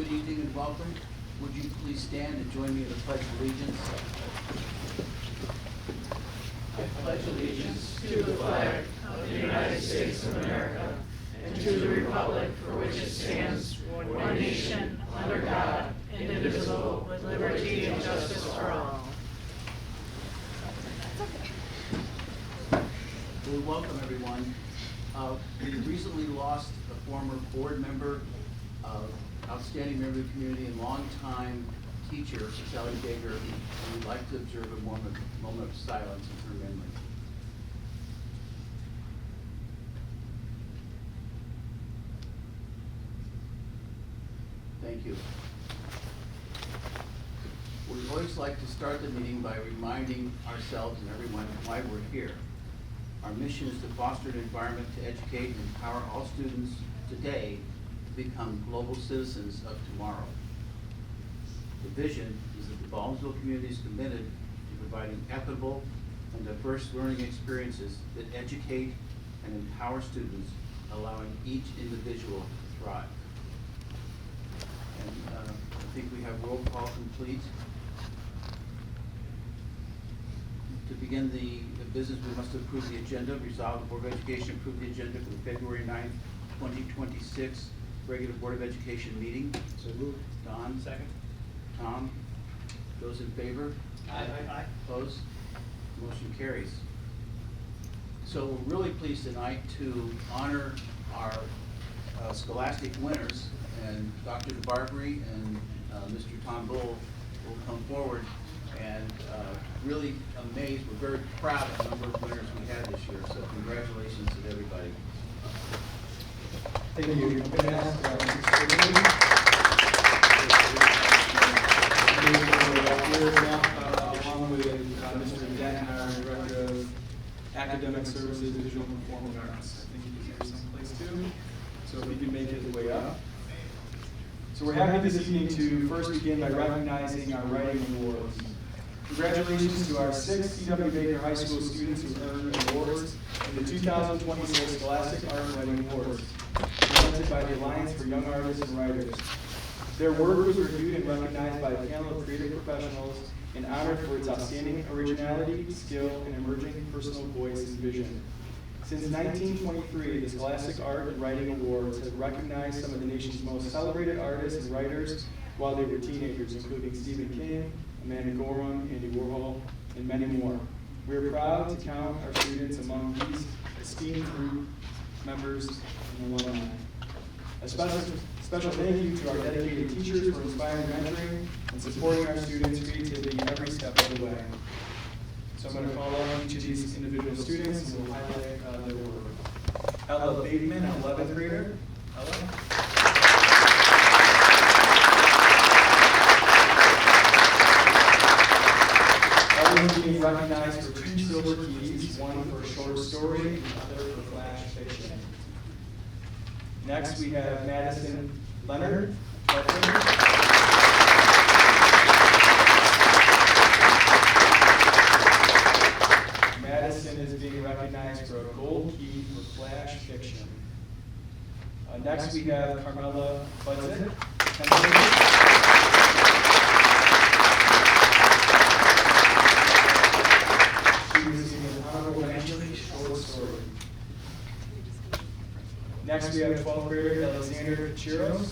good evening and welcome. Would you please stand and join me in the Pledge of Allegiance? I pledge allegiance to the flag of the United States of America and to the republic for which it stands, one nation, under God, indivisible, with liberty and justice for all. We welcome everyone. We recently lost a former board member, outstanding member of the community and longtime teacher, Sally Baker, and we'd like to observe a moment of silence in her memory. Thank you. We always like to start the meeting by reminding ourselves and everyone why we're here. Our mission is to foster an environment to educate and empower all students today to become global citizens of tomorrow. The vision is that the Baldwinsville community is committed to providing equitable and diverse learning experiences that educate and empower students, allowing each individual to thrive. And I think we have roll call complete. To begin the business, we must approve the agenda. Resolve the Board of Education approve the agenda for the February 9th, 2026 regular Board of Education meeting. So moved. Don? Second. Tom? Those in favor? Aye. Opposed? Motion carries. So we're really pleased tonight to honor our scholastic winners, and Dr. DeBarbary and Mr. Tom Bull will come forward and really amazed. We're very proud of the number of winners we had this year, so congratulations to everybody. Thank you. I'm going to ask along with Mr. Denton, our Director of Academic Services, Visual and Performing Arts. I think he's here someplace too. So if he can make his way up. So we're happy this evening to first begin by recognizing our writing awards. Congratulations to our 6 C.W. Baker High School students who earned awards in the 2026 Scholastic Art and Writing Awards, presented by the Alliance for Young Artists and Writers. Their work was reviewed and recognized by a panel of creative professionals and honored for its outstanding originality, skill, and emerging personal voice and vision. Since 1923, the Scholastic Art and Writing Awards have recognized some of the nation's most celebrated artists and writers while they were teenagers, including Stephen King, Amanda Gorham, Andy Warhol, and many more. We are proud to count our students among these esteemed group members and alumni. A special thank you to our dedicated teachers for inspiring mentoring and supporting our students' creativity every step of the way. So I'm going to call on each of these individual students and we'll highlight their work. Ella Bateman, an 11th grader. Ella. Ella is being recognized for 2 silver keys, one for a short story and the other for flash fiction. Next we have Madison Leonard. Madison is being recognized for a gold key for flash fiction. Next we have Carmela Budzik. She is receiving an honorable mention for short story. Next we have 12th grader Alexander Chiros.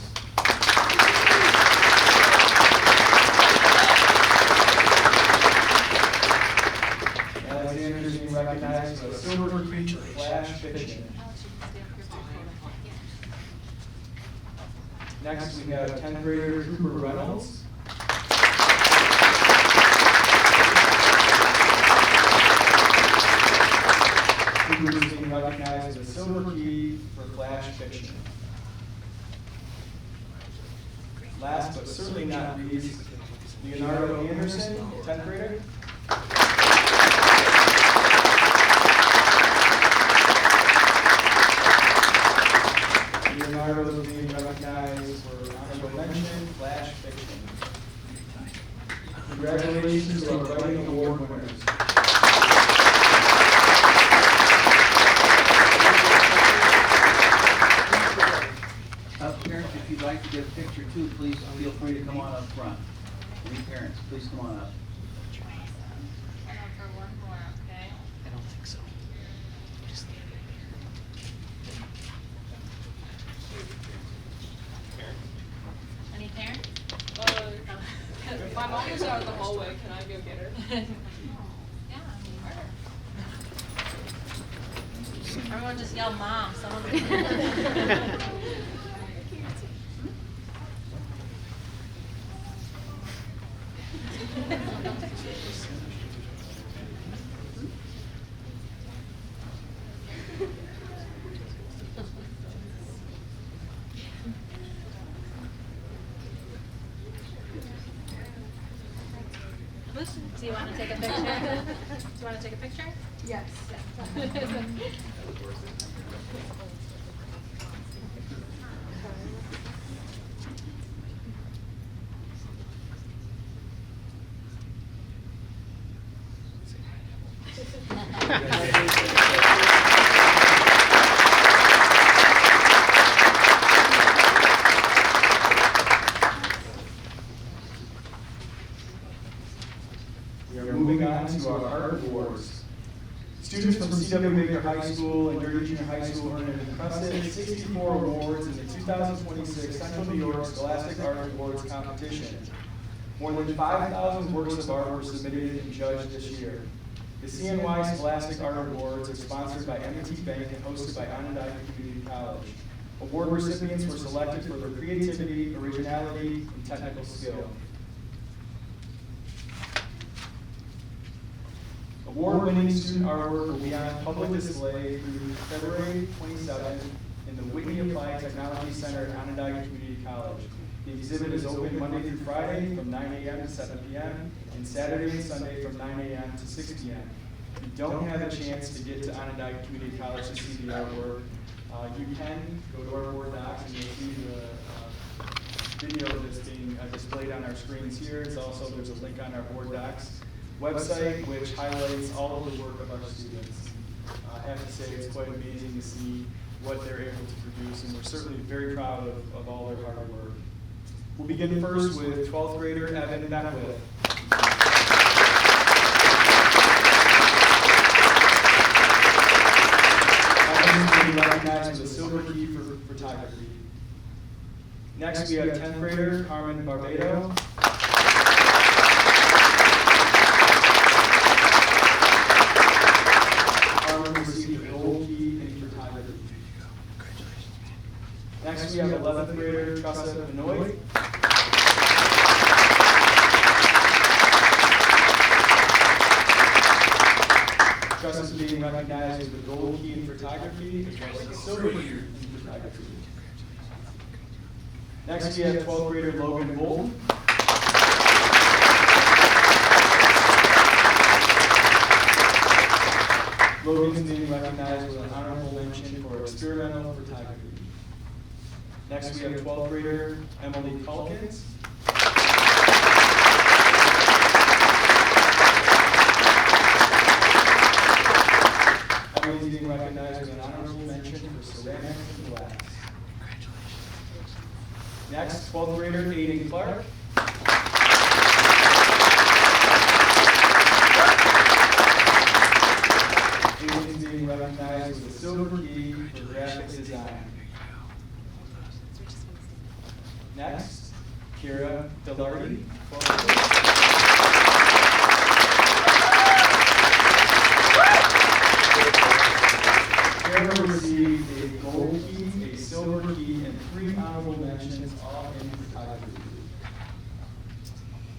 Alexander is being recognized for a silver key for flash fiction. Next we have 10th grader Cooper Reynolds. Cooper is being recognized as a silver key for flash fiction. Last but certainly not least, Leonardo Anderson, 10th grader. Leonardo is being recognized for honorable mention, flash fiction. Congratulations to our writing award winners. Parents, if you'd like to get a picture too, please feel free to come on up front. Any parents, please come on up. Hold on for one more, okay? I don't think so. Any parents? My mom is out in the hallway. Can I go get her? Yeah, everyone just yell mom, someone. Do you want to take a picture? Do you want to take a picture? Yes. We are moving on to our art awards. Students from C.W. Baker High School and Dirty Junior High School earned an impressive 64 awards in the 2026 Central New York Scholastic Art Awards competition. More than 5,000 works of art were submitted and judged this year. The CNY Scholastic Art Awards are sponsored by M&T Bank and hosted by Onondaga Community College. Award recipients were selected for their creativity, originality, and technical skill. Award-winning student artwork will be on public display through February 27th in the Whitney Applied Technology Center at Onondaga Community College. The exhibit is open Monday through Friday from 9 a.m. to 7 p.m. and Saturday and Sunday from 9 a.m. to 6 p.m. If you don't have a chance to get to Onondaga Community College to see the artwork, you can go to our board docs and you'll see the video that's being displayed on our screens here. It's also, there's a link on our board docs website which highlights all of the work of our students. I have to say it's quite amazing to see what they're able to produce, and we're certainly very proud of all their hard work. We'll begin first with 12th grader Evan Beckwith. Evan is being recognized with a silver key for photography. Next we have 10th grader Carmen Barbado. Received a gold key in photography. Next we have 11th grader Tressa Benoit. Tressa is being recognized with a gold key in photography as well as a silver key in photography. Next we have 12th grader Logan Bolton. Logan is being recognized with an honorable mention for experimental photography. Next we have 12th grader Emily Calkins. Emily is being recognized with an honorable mention for ceramics and glass. Next, 12th grader Aiden Clark. Aiden is being recognized with a silver key for graphics design. Next, Kira Delarty. Kira received a gold key, a silver key, and 3 honorable mentions, all in photography.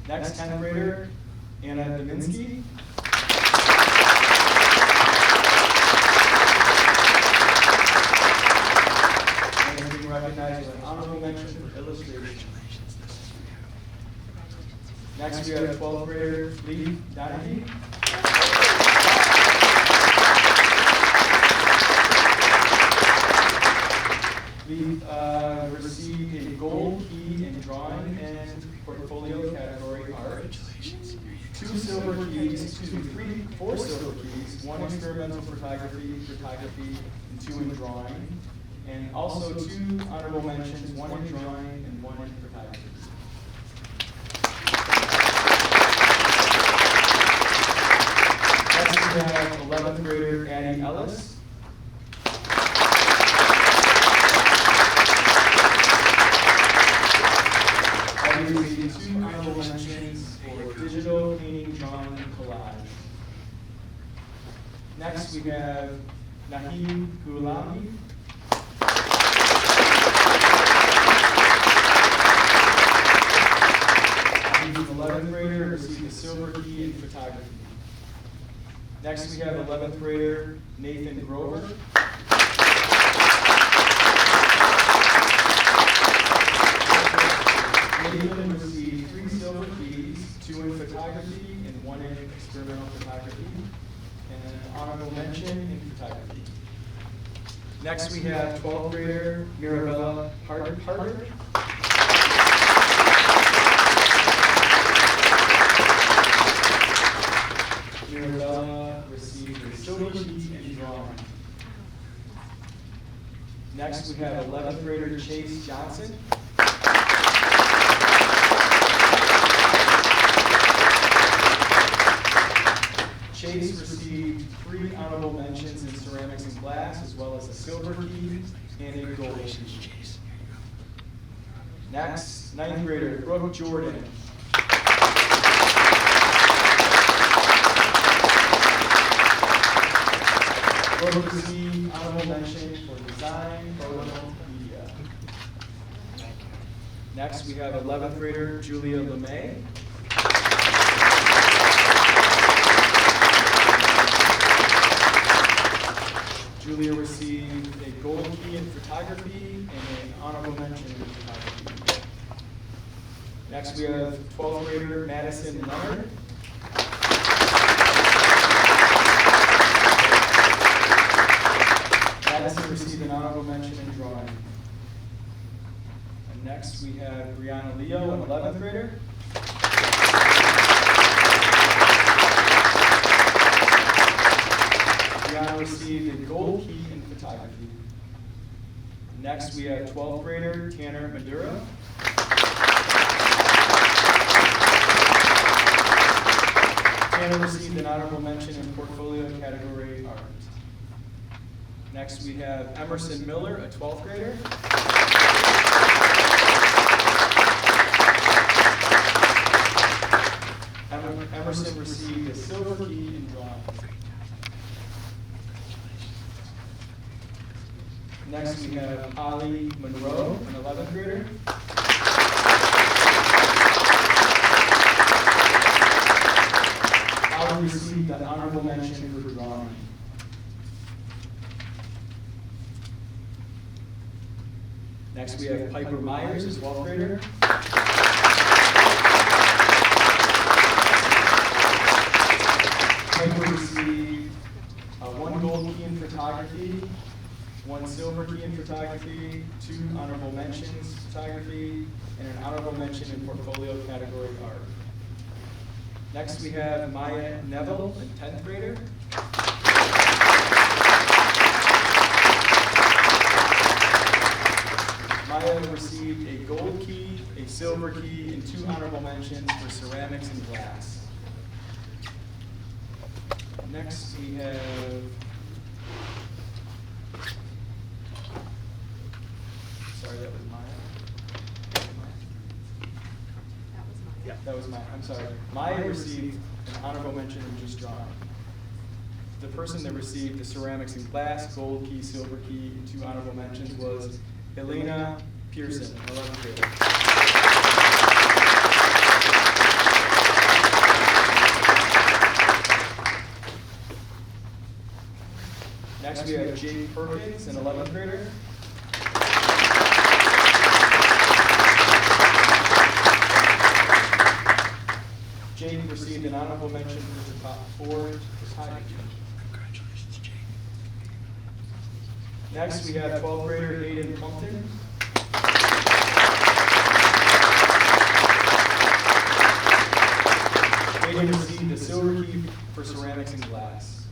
Next, 10th grader Anna Dominski. Recognized with an honorable mention for illustration. Next we have 12th grader Lee Donahue. Lee received a gold key in drawing and portfolio category art. 4 silver keys, 1 experimental photography, and 2 in drawing. and also 2 honorable mentions, 1 in drawing and 1 in photography. Next we have 11th grader Addie Ellis. Addie received 2 honorable mentions for digital, painting, drawing, and collage. Next we have Nahim Gulami. He's an 11th grader, received a silver key in photography. Next we have 11th grader Nathan Grover. Nathan received 3 silver keys, 2 in photography and 1 in experimental photography, and an honorable mention in photography. Next we have 12th grader Mirabella Harder. Mirabella received a silver key in drawing. Next we have 11th grader Chase Johnson. Chase received 3 honorable mentions in ceramics and glass, as well as a silver key and a gold key. Next, 9th grader Brooke Jordan. Brooke received honorable mention for design, photo, media. Next, we have 11th grader Julia LeMay. Julia received a gold key in photography and an honorable mention in photography. Next, we have 12th grader Madison Leonard. Madison received an honorable mention in drawing. And next, we have Brianna Leo, an 11th grader. Brianna received a gold key in photography. Next, we have 12th grader Tanner Madura. Tanner received an honorable mention in portfolio category art. Next, we have Emerson Miller, a 12th grader. Emerson received a silver key in drawing. Next, we have Holly Monroe, an 11th grader. Holly received an honorable mention for drawing. Next, we have Piper Myers, a 12th grader. Piper received 1 gold key in photography, 1 silver key in photography, 2 honorable mentions photography, and an honorable mention in portfolio category art. Next, we have Maya Neville, a 10th grader. Maya received a gold key, a silver key, and 2 honorable mentions for ceramics and glass. Next, we have sorry, that was Maya. Yeah, that was Maya. I'm sorry. Maya received an honorable mention in just drawing. The person that received the ceramics and glass, gold key, silver key, and 2 honorable mentions was Elena Pearson, 11th grader. Next, we have Jake Perkins, an 11th grader. Jake received an honorable mention for the top 4 photography. Congratulations, Jake. Next, we have 12th grader Hayden Pumpton. Hayden received a silver key for ceramics and glass.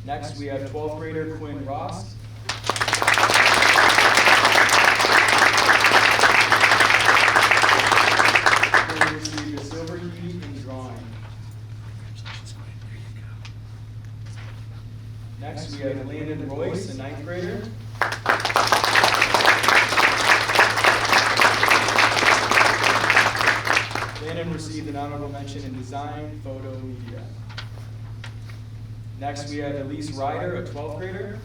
Next, we have 12th grader Quinn Ross. have Landon Royce, a 9th grader. Landon received an honorable mention in design, photo, media. Next, we have Elise Ryder, a 12th grader.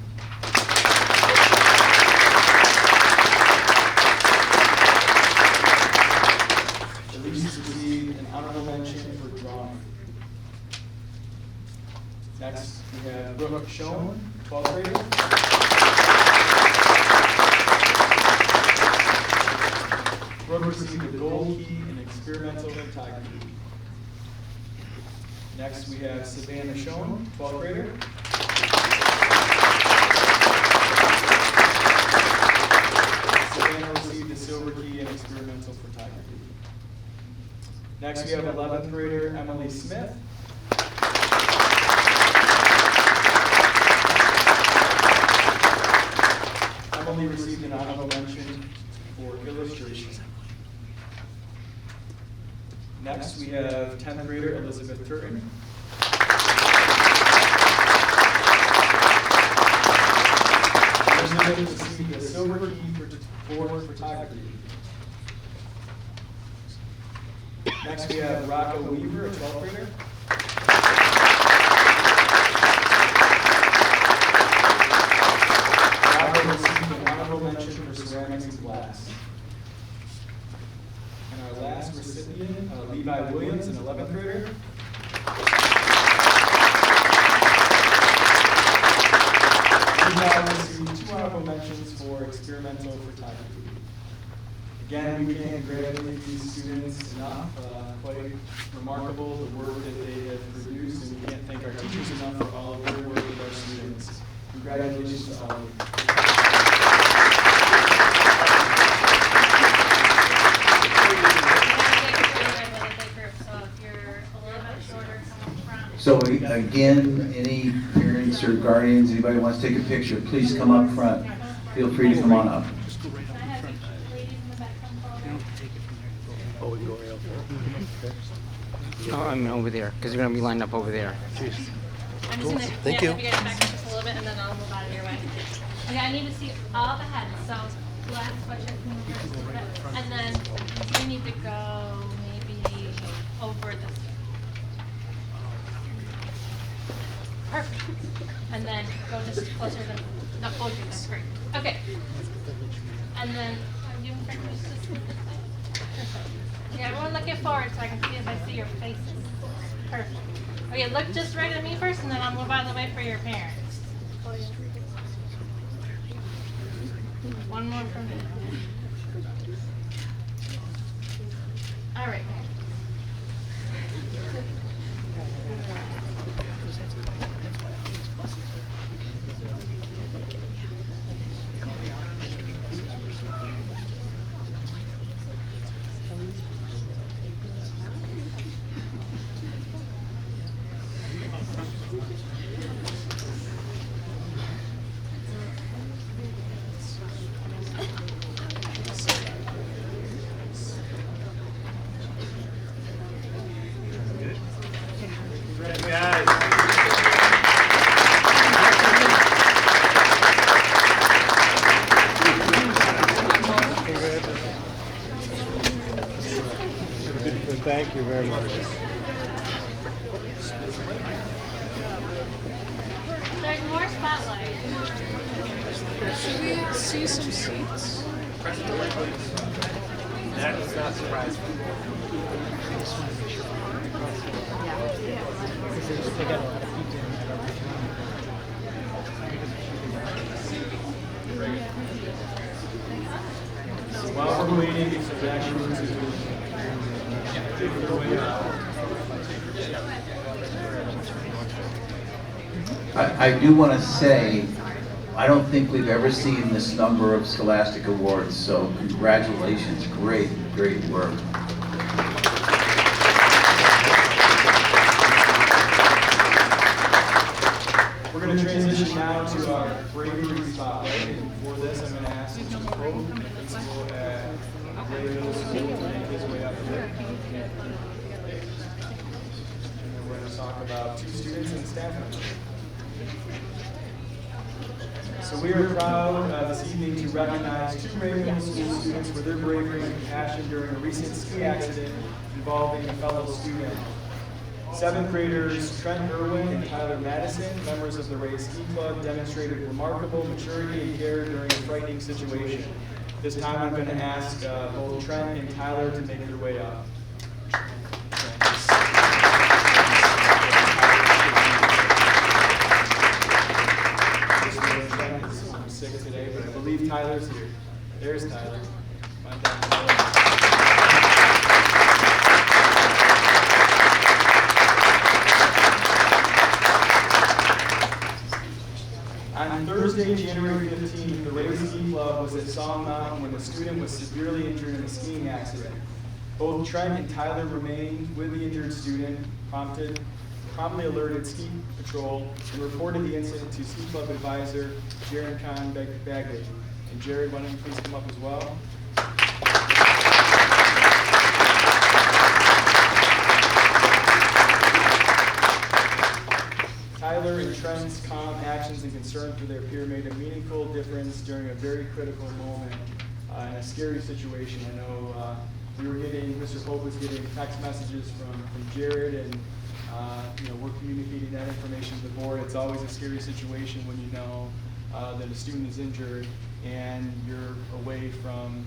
Elise received an honorable mention for drawing. Next, we have Brooke Schoen, 12th grader. Brooke received a gold key in experimental photography. Next, we have Savannah Schoen, 12th grader. Savannah received a silver key in experimental photography. Next, we have 11th grader Emily Smith. Emily received an honorable mention for illustration. Next, we have 10th grader Elizabeth Turton. Elizabeth received a silver key for photography. Next, we have Rocco Weaver, a 12th grader. Rocco received an honorable mention for ceramics and glass. And our last recipient, Levi Williams, an 11th grader. Levi received 2 honorable mentions for experimental photography. Again, we can't congratulate these students enough. Quite remarkable the work that they have produced, and we can't thank our teachers enough for all of their work with our students. Congratulations to all of you. So again, any parents or guardians, anybody wants to take a picture, please come up front. Feel free to come on up. Oh, I'm over there, because they're going to be lined up over there. I'm just gonna Thank you. have you guys back up just a little bit and then I'll move out of your way. Okay, I need to see all the heads, so last question, and then you need to go maybe over this way. Perfect. And then go just closer to, not closer, that's great. Okay. And then, are you in front of us? Perfect. Okay, everyone looking forward so I can see if I see your faces. Perfect. Okay, look just right at me first and then I'll move out of the way for your parents. One more from me. All right. Thank you very much. There's more spotlight. Should we see some seats? That's not surprising. While we're waiting for the action to I do want to say, I don't think we've ever seen this number of Scholastic Awards, so congratulations, great, great work. We're going to transition now to our bravery spotlight. And for this, I'm going to ask Mr. Pope, the principal at Gray Middle School, to make his way up here. And then we're going to talk about 2 students and staff members. So we are proud this evening to recognize 2 Ravenhill School students for their bravery and compassion during a recent ski accident involving a fellow student. 7th graders Trent Irwin and Tyler Madison, members of the Ray Ski Club, demonstrated remarkable maturity and care during a frightening situation. This time I'm going to ask both Trent and Tyler to make their way up. Trent is sick today, but I believe Tyler's here. There's Tyler. Come on down, Tyler. On Thursday, January 15th, the Ray Ski Club was at Song Mountain when the student was severely injured in a skiing accident. Both Trent and Tyler remained with the injured student, promptly alerted ski patrol, and reported the incident to Ski Club advisor Jared Khan Bagley. And Jared, why don't you please come up as well? Tyler and Trent's calm actions and concern for their peer made a meaningful difference during a very critical moment in a scary situation. I know Mr. Pope was getting text messages from Jared, and we're communicating that information to the board. It's always a scary situation when you know that a student is injured and you're away from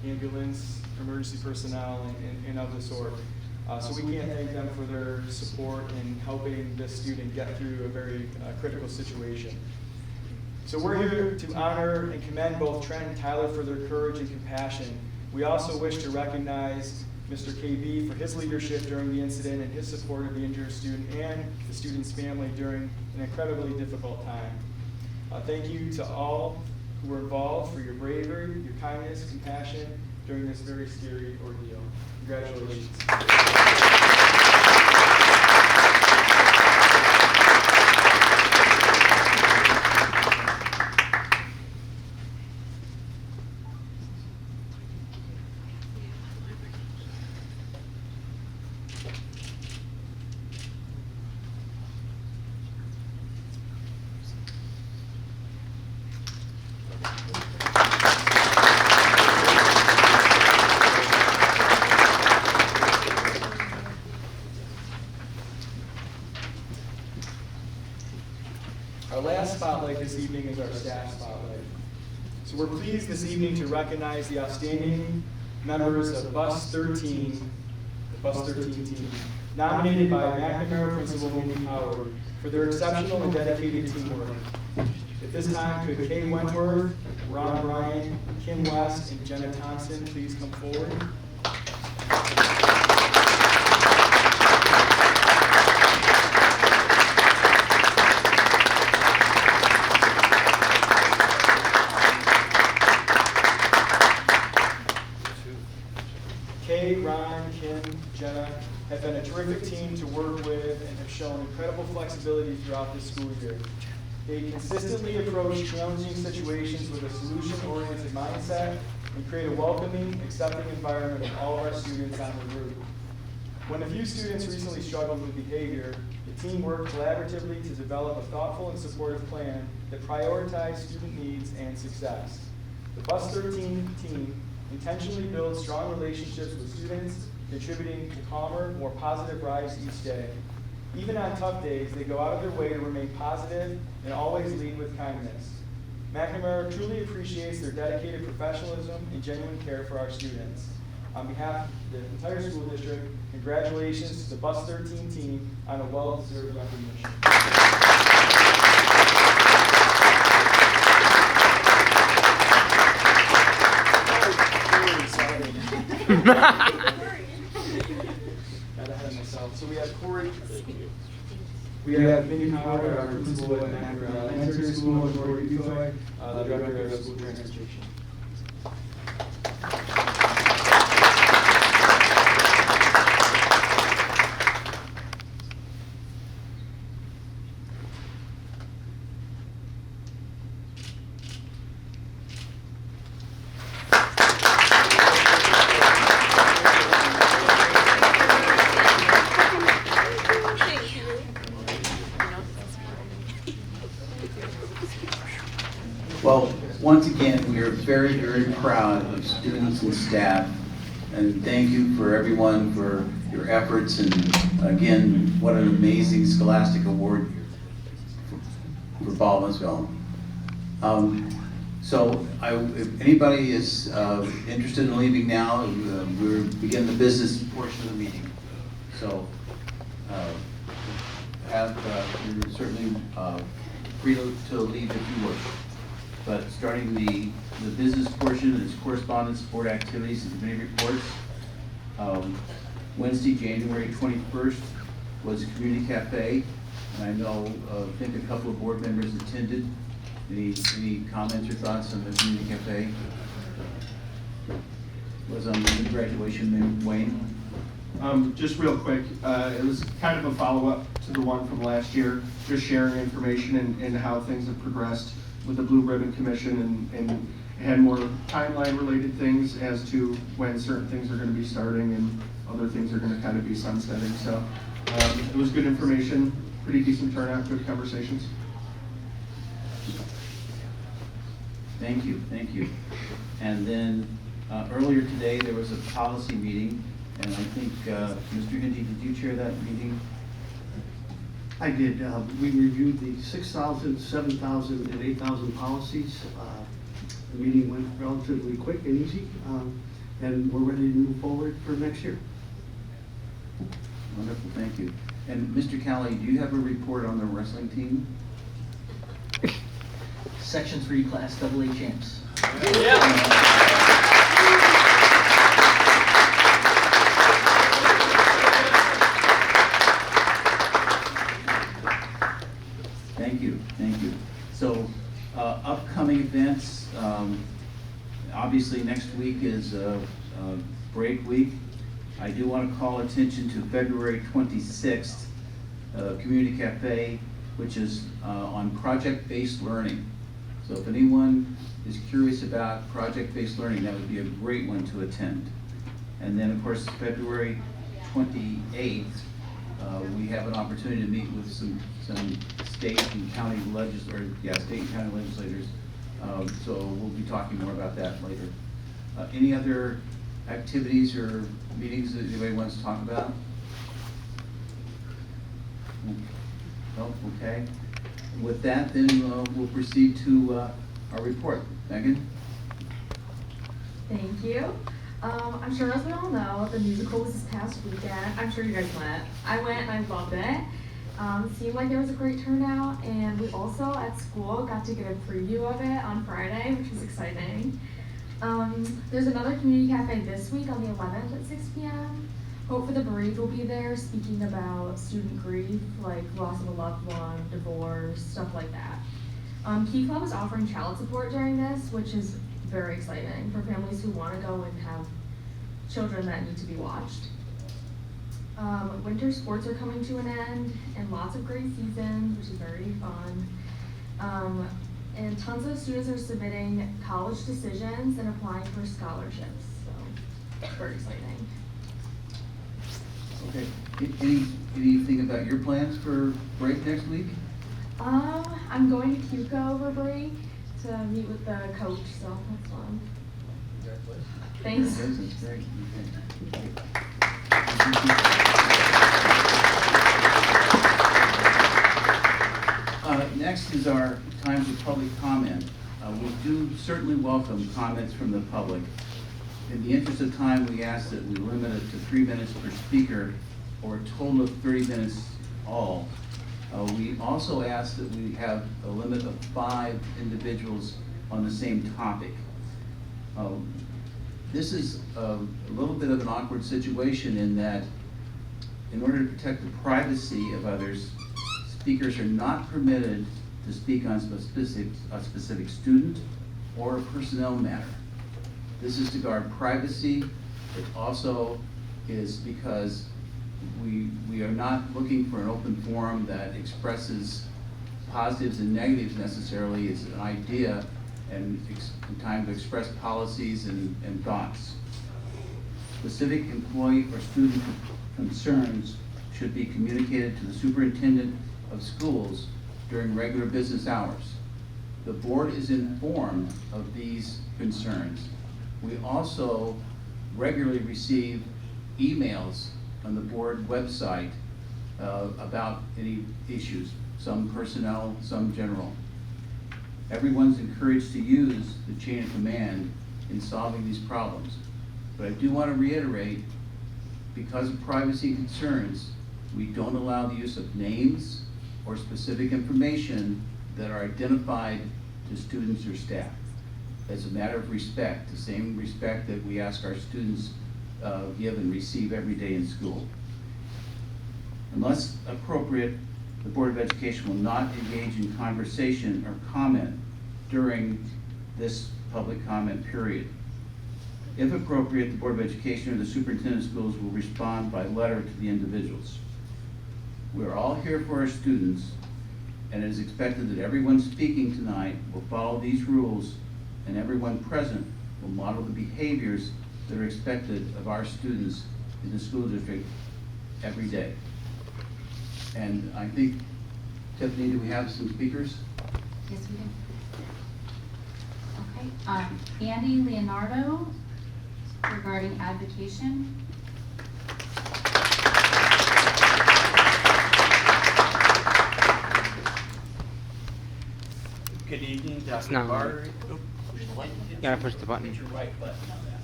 ambulance, emergency personnel, and of the sort. So we can't thank them for their support in helping this student get through a very critical situation. So we're here to honor and commend both Trent and Tyler for their courage and compassion. We also wish to recognize Mr. KB for his leadership during the incident and his support of the injured student and the student's family during an incredibly difficult time. Thank you to all who were involved for your bravery, your kindness, compassion during this very scary ordeal. Congratulations. Our last spotlight this evening is our staff spotlight. So we're pleased this evening to recognize the outstanding members of Bus 13, the Bus 13 team, nominated by McNamara Principal Mindy Howard for their exceptional and dedicated teamwork. At this time, could Kay Wentworth, Ron Bryan, Kim West, and Jenna Thompson please come forward? Kay, Ron, Kim, Jenna have been a terrific team to work with and have shown incredible flexibility throughout this school year. They consistently approach challenging situations with a solution-oriented mindset and create a welcoming, accepting environment of all of our students on the route. When a few students recently struggled with behavior, the team worked collaboratively to develop a thoughtful and supportive plan that prioritized student needs and success. The Bus 13 team intentionally builds strong relationships with students, contributing to calmer, more positive rides each day. Even on tough days, they go out of their way to remain positive and always lead with kindness. McNamara truly appreciates their dedicated professionalism and genuine care for our students. On behalf of the entire school district, congratulations to the Bus 13 team on a well-deserved recognition. Got ahead of myself. So we have Corey. We have Mindy Howard, our principal at McNamara Elementary School, and Corey Bufoy, the director of school transportation. Well, once again, we are very, very proud of students and staff, and thank you for everyone for your efforts, and again, what an amazing Scholastic Award for Baldwinsville. So if anybody is interested in leaving now, we'll begin the business portion of the meeting. So you're certainly free to leave if you wish. But starting the business portion is correspondence, board activities, and committee reports. Wednesday, January 21st was a community cafe, and I know, I think a couple of board members attended. Any comments or thoughts on the community cafe? Was on the graduation, Wayne? Just real quick, it was kind of a follow-up to the one from last year, just sharing information and how things have progressed with the Blue Ribbon Commission, and it had more timeline-related things as to when certain things are going to be starting and other things are going to kind of be sunsetting. So it was good information, pretty decent turnout, good conversations. Thank you, thank you. And then earlier today, there was a policy meeting, and I think, Mr. Hindi, did you chair that meeting? I did. We reviewed the 6,000, 7,000, and 8,000 policies. The meeting went relatively quick and easy, and we're ready to move forward for next year. Wonderful, thank you. And Mr. Callie, do you have a report on the wrestling team? Section 3 Class AA champs. Thank you, thank you. So, upcoming events, obviously next week is break week. I do want to call attention to February 26th, Community Cafe, which is on project-based learning. So if anyone is curious about project-based learning, that would be a great one to attend. And then, of course, February 28th, we have an opportunity to meet with some state and county legislators. So we'll be talking more about that later. Any other activities or meetings that anybody wants to talk about? No, okay. With that, then we'll proceed to our report. Megan? Thank you. I'm sure as we all know, the musical was this past weekend. I'm sure you guys went. I went and I loved it. Seemed like there was a great turnout, and we also at school got to get a preview of it on Friday, which was exciting. There's another community cafe this week on the 11th at 6 p.m. Hope for the Bereaved will be there speaking about student grief, like loss of a loved one, divorce, stuff like that. Key Club is offering child support during this, which is very exciting for families who want to go and have children that need to be watched. Winter sports are coming to an end, and lots of great seasons, which is very fun. And tons of students are submitting college decisions and applying for scholarships, so very exciting. Okay. Anything about your plans for break next week? I'm going to Cuco over break to meet with the coach, so that's fun. Thanks. That's great. Okay. Next is our time for public comment. We do certainly welcome comments from the public. In the interest of time, we ask that we limit it to 3 minutes per speaker, or a total of 30 minutes all. We also ask that we have a limit of 5 individuals on the same topic. This is a little bit of an awkward situation in that in order to protect the privacy of others, speakers are not permitted to speak on a specific student or a personnel matter. This is to guard privacy. It also is because we are not looking for an open forum that expresses positives and negatives necessarily. It's an idea and time to express policies and thoughts. Specific employee or student concerns should be communicated to the superintendent of schools during regular business hours. The board is informed of these concerns. We also regularly receive emails on the board website about any issues, some personnel, some general. Everyone's encouraged to use the chain of command in solving these problems. But I do want to reiterate, because of privacy concerns, we don't allow the use of names or specific information that are identified to students or staff. As a matter of respect, the same respect that we ask our students give and receive every day in school. Unless appropriate, the Board of Education will not engage in conversation or comment during this public comment period. If appropriate, the Board of Education or the Superintendent of Schools will respond by letter to the individuals. We're all here for our students, and it is expected that everyone speaking tonight will follow these rules, and everyone present will model the behaviors that are expected of our students in the school district every day. And I think, Tiffany, do we have some speakers? Yes, we do. Okay, Andy Leonardo regarding advocation. Good evening, Dr. No. Barber. You gotta push the button. Hit your right button on that.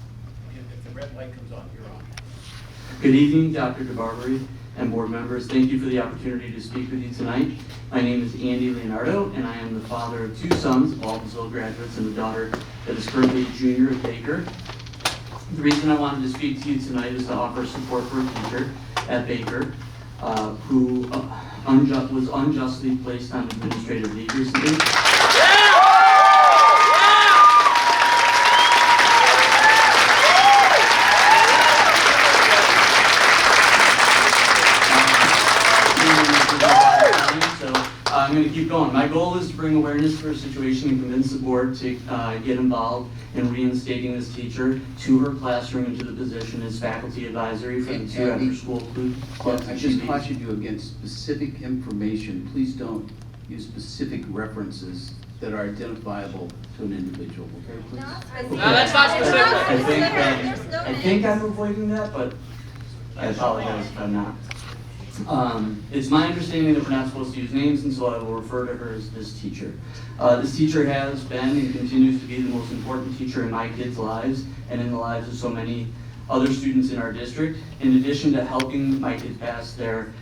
If the red light comes on, you're on. Good evening, Dr. DeBarbery and board members. Thank you for the opportunity to speak with you tonight. My name is Andy Leonardo, and I am the father of two sons, Baldwinsville graduates, and a daughter that is currently a junior at Baker. The reason I wanted to speak to you tonight is to offer support for a teacher at Baker who was unjustly placed on administrative leave recently. I'm going to keep going. My goal is to bring awareness to her situation and convince the board to get involved in reinstating this teacher to her classroom and to the position as faculty advisory for the two after-school clubs. I just caution you against specific information. Please don't use specific references that are identifiable to an individual, okay, please? No, that's not specific. I think I'm avoiding that, but I apologize if I'm not. It's my understanding that we're not supposed to use names, and so I will refer to her as this teacher. This teacher has been and continues to be the most important teacher in my kids' lives and in the lives of so many other students in our district. In addition to helping my kids pass their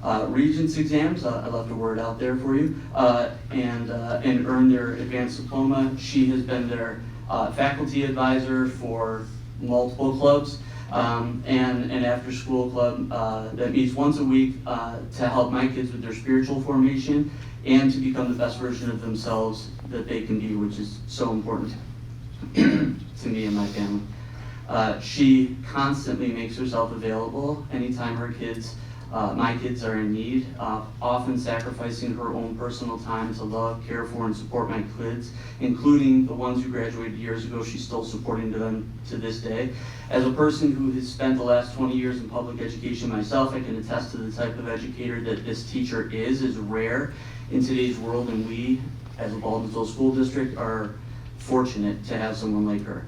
Regents exams, I left a word out there for you, and earn their advanced diploma, she has been their faculty advisor for multiple clubs. And an after-school club that meets once a week to help my kids with their spiritual formation and to become the best version of themselves that they can be, which is so important to me and my family. She constantly makes herself available anytime her kids, my kids are in need, often sacrificing her own personal time to love, care for, and support my kids, including the ones who graduated years ago. She's still supporting them to this day. As a person who has spent the last 20 years in public education myself, I can attest to the type of educator that this teacher is rare in today's world, and we, as a Baldwinsville School District, are fortunate to have someone like her.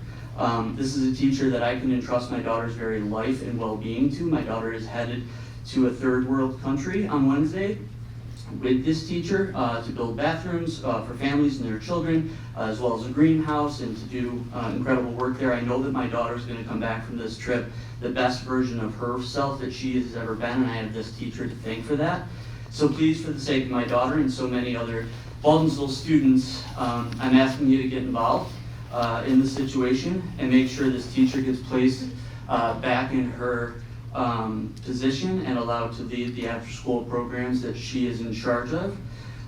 This is a teacher that I can entrust my daughter's very life and well-being to. My daughter is headed to a third world country on Wednesday with this teacher to build bathrooms for families and their children, as well as a greenhouse, and to do incredible work there. I know that my daughter is going to come back from this trip the best version of herself that she has ever been, and I have this teacher to thank for that. So please, for the sake of my daughter and so many other Baldwinsville students, I'm asking you to get involved in the situation and make sure this teacher gets placed back in her position and allowed to lead the after-school programs that she is in charge of.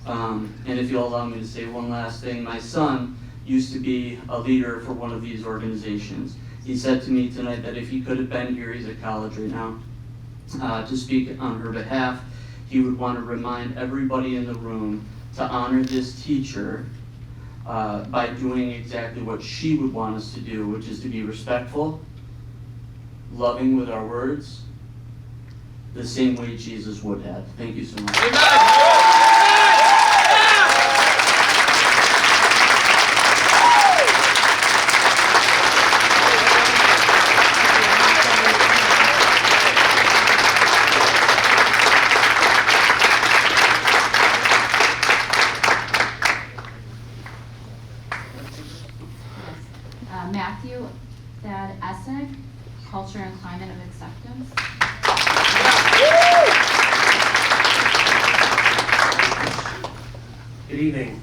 And if you'll allow me to say one last thing, my son used to be a leader for one of these organizations. He said to me tonight that if he could have been here, he's at college right now, to speak on her behalf, he would want to remind everybody in the room to honor this teacher by doing exactly what she would want us to do, which is to be respectful, loving with our words, the same way Jesus would have. Thank you so much. Matthew Thad Essig, Culture and Climate of Acceptance. Good evening.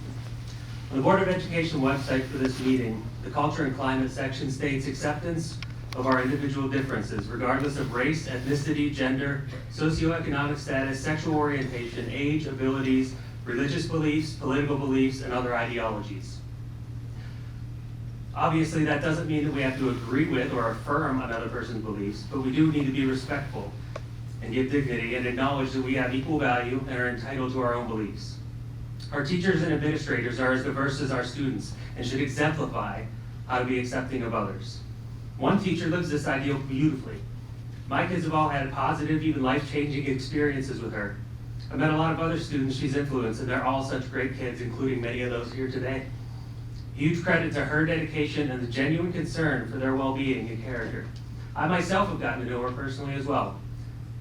On the Board of Education website for this meeting, the Culture and Climate section states acceptance of our individual differences, regardless of race, ethnicity, gender, socioeconomic status, sexual orientation, age, abilities, religious beliefs, political beliefs, and other ideologies. Obviously, that doesn't mean that we have to agree with or affirm another person's beliefs, but we do need to be respectful and give dignity and acknowledge that we have equal value and are entitled to our own beliefs. Our teachers and administrators are as diverse as our students and should exemplify how to be accepting of others. One teacher lives this ideal beautifully. My kids have all had positive, even life-changing experiences with her. I've met a lot of other students she's influenced, and they're all such great kids, including many of those here today. Huge credit to her dedication and the genuine concern for their well-being and character. I myself have gotten to know her personally as well.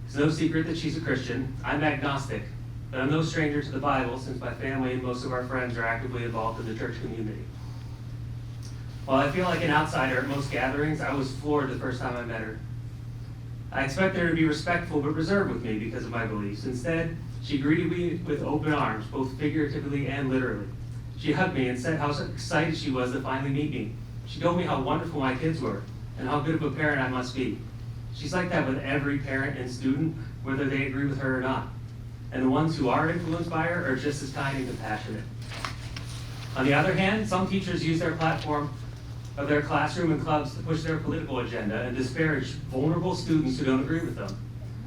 It's no secret that she's a Christian. I'm agnostic, but I'm no stranger to the Bible since my family and most of our friends are actively involved in the church community. While I feel like an outsider at most gatherings, I was floored the first time I met her. I expect her to be respectful but reserved with me because of my beliefs. Instead, she greeted me with open arms, both figuratively and literally. She hugged me and said how excited she was to finally meet me. She told me how wonderful my kids were and how good of a parent I must be. She's like that with every parent and student, whether they agree with her or not. And the ones who are influenced by her are just as kind and compassionate. On the other hand, some teachers use their platform of their classroom and clubs to push their political agenda and disparage vulnerable students who don't agree with them.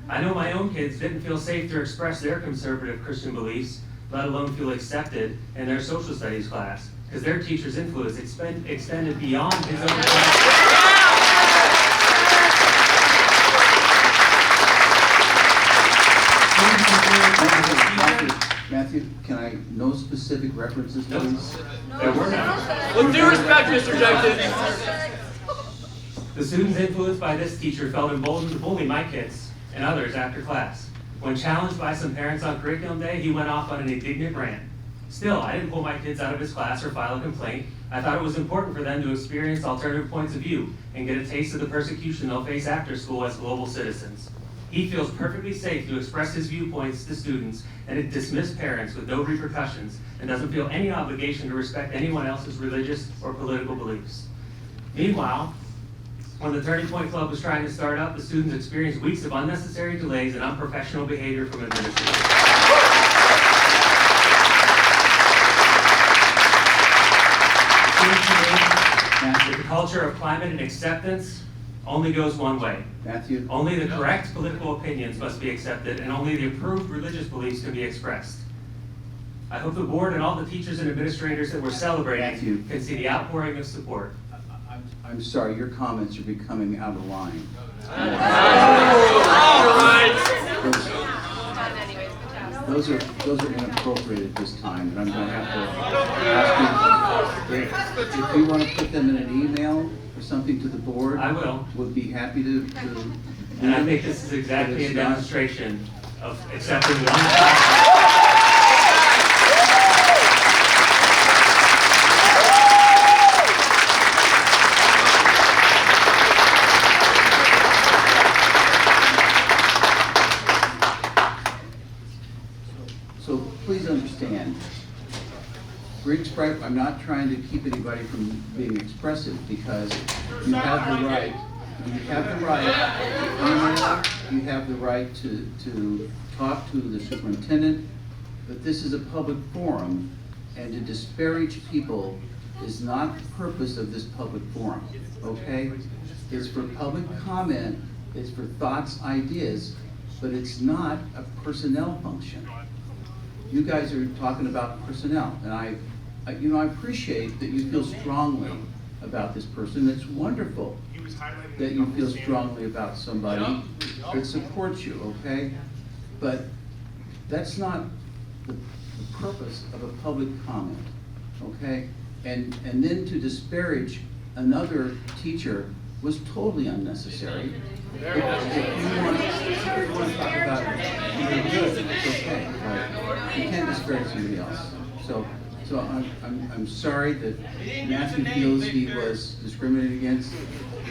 I know my own kids didn't feel safe to express their conservative Christian beliefs, let alone feel accepted in their social studies class, because their teacher's influence extended beyond his own class. Matthew, can I, no specific references, please? There were none. With due respect, Mr. Jenkins. The students influenced by this teacher felt emboldened to bully my kids and others after class. When challenged by some parents on curriculum day, he went off on an indignant rant. Still, I didn't pull my kids out of his class or file a complaint. I thought it was important for them to experience alternative points of view and get a taste of the persecution they'll face after school as global citizens. He feels perfectly safe to express his viewpoints to students and to dismiss parents with no repercussions, and doesn't feel any obligation to respect anyone else's religious or political beliefs. Meanwhile, when the Turning Point Club was trying to start up, the students experienced weeks of unnecessary delays and unprofessional behavior from administrators. The culture of climate and acceptance only goes one way. Matthew? Only the correct political opinions must be accepted, and only the approved religious beliefs can be expressed. I hope the board and all the teachers and administrators that we're celebrating Matthew. can see the outpouring of support. I'm sorry, your comments are becoming out of line. Those are inappropriate at this time, and I'm going to have to ask you, if you want to put them in an email or something to the board. I will. Would be happy to. And I think this is exactly a demonstration of accepting one. So please understand, I'm not trying to keep anybody from being expressive, because you have the right. You have the right to email, you have the right to talk to the superintendent, but this is a public forum, and to disparage people is not the purpose of this public forum, okay? It's for public comment, it's for thoughts, ideas, but it's not a personnel function. You guys are talking about personnel, and I appreciate that you feel strongly about this person. It's wonderful that you feel strongly about somebody that supports you, okay? But that's not the purpose of a public comment, okay? And then to disparage another teacher was totally unnecessary. If you want to talk about it, you're good, it's okay, but you can't disparage somebody else. So So I'm sorry that Matthew feels he was discriminated against.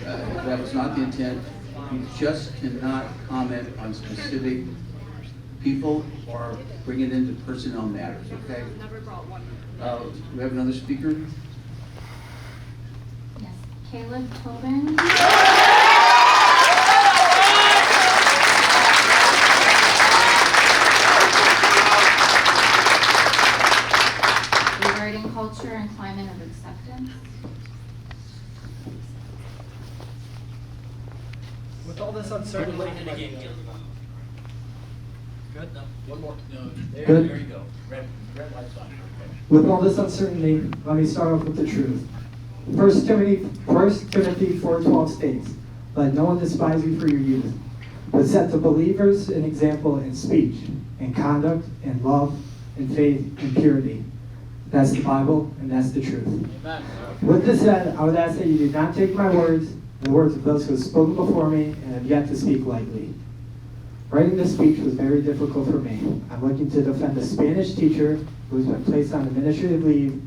That was not the intent. You just cannot comment on specific people or bring it into personnel matters, okay? We have another speaker? Yes, Caleb Tobin. Regarding culture and climate of acceptance. With all this uncertainty. Good? One more. There you go. Red light's on. With all this uncertainty, let me start off with the truth. 1 Timothy 4:12 states, "Let no one despise you for your youth, but set the believers an example in speech, in conduct, in love, in faith, in purity." That's the Bible, and that's the truth. Amen. With this said, I would ask that you do not take my words, the words of those who have spoken before me and have yet to speak lightly. Writing this speech was very difficult for me. I'm looking to defend a Spanish teacher who has been placed on administrative leave,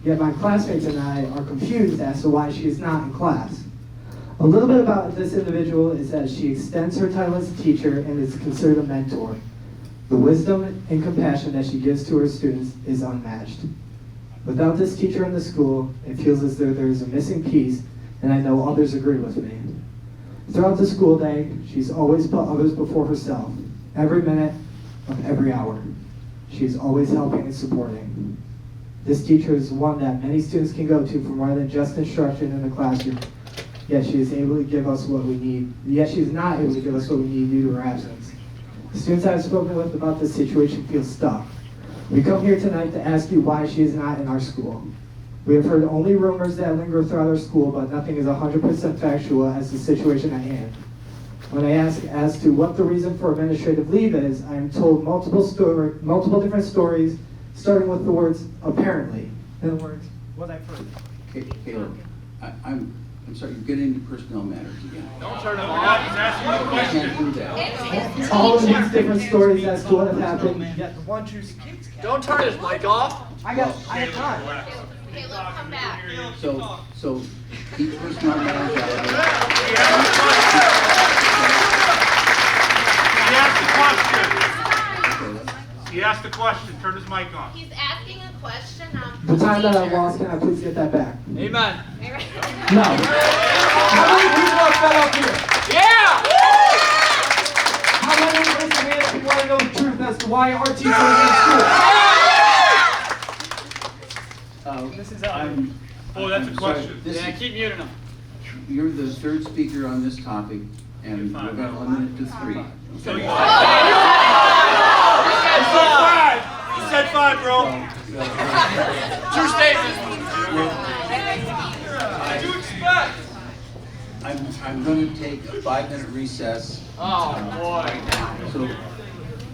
yet my classmates and I are confused as to why she is not in class. A little bit about this individual is that she extends her title as a teacher and is considered a mentor. The wisdom and compassion that she gives to her students is unmatched. Without this teacher in the school, it feels as though there is a missing piece, and I know others agree with me. Throughout the school day, she's always put others before herself, every minute of every hour. She's always helping and supporting. This teacher is one that many students can go to for more than just instruction in the classroom, yet she is able to give us what we need, yet she is not able to give us what we need due to her absence. The students I've spoken with about this situation feel stuck. We come here tonight to ask you why she is not in our school. We have heard only rumors that linger throughout our school, but nothing is 100% factual as the situation at hand. When I ask as to what the reason for administrative leave is, I am told multiple different stories, starting with the words "apparently." In other words, what I've heard. Okay, Caleb, I'm sorry, you're getting into personnel matters again. Don't turn him off, he's asking you a question. You can't do that. All of these different stories as to what have happened. Yet the one true. Don't turn his mic off. I have time. Caleb, come back. So keep personnel matters out of He asked a question. He asked a question. Turn his mic on. He's asking a question on The time that I lost, can I please get that back? Amen. No. How many people are fed up here? Yeah! How many raise their hands who want to know the truth as to why our teacher is in school? That's a question. Keep muting him. You're the third speaker on this topic, and we're going to limit it to 3. He said 5, bro. True statement. What did you expect? I'm going to take a 5-minute recess. Oh, boy. Right now. So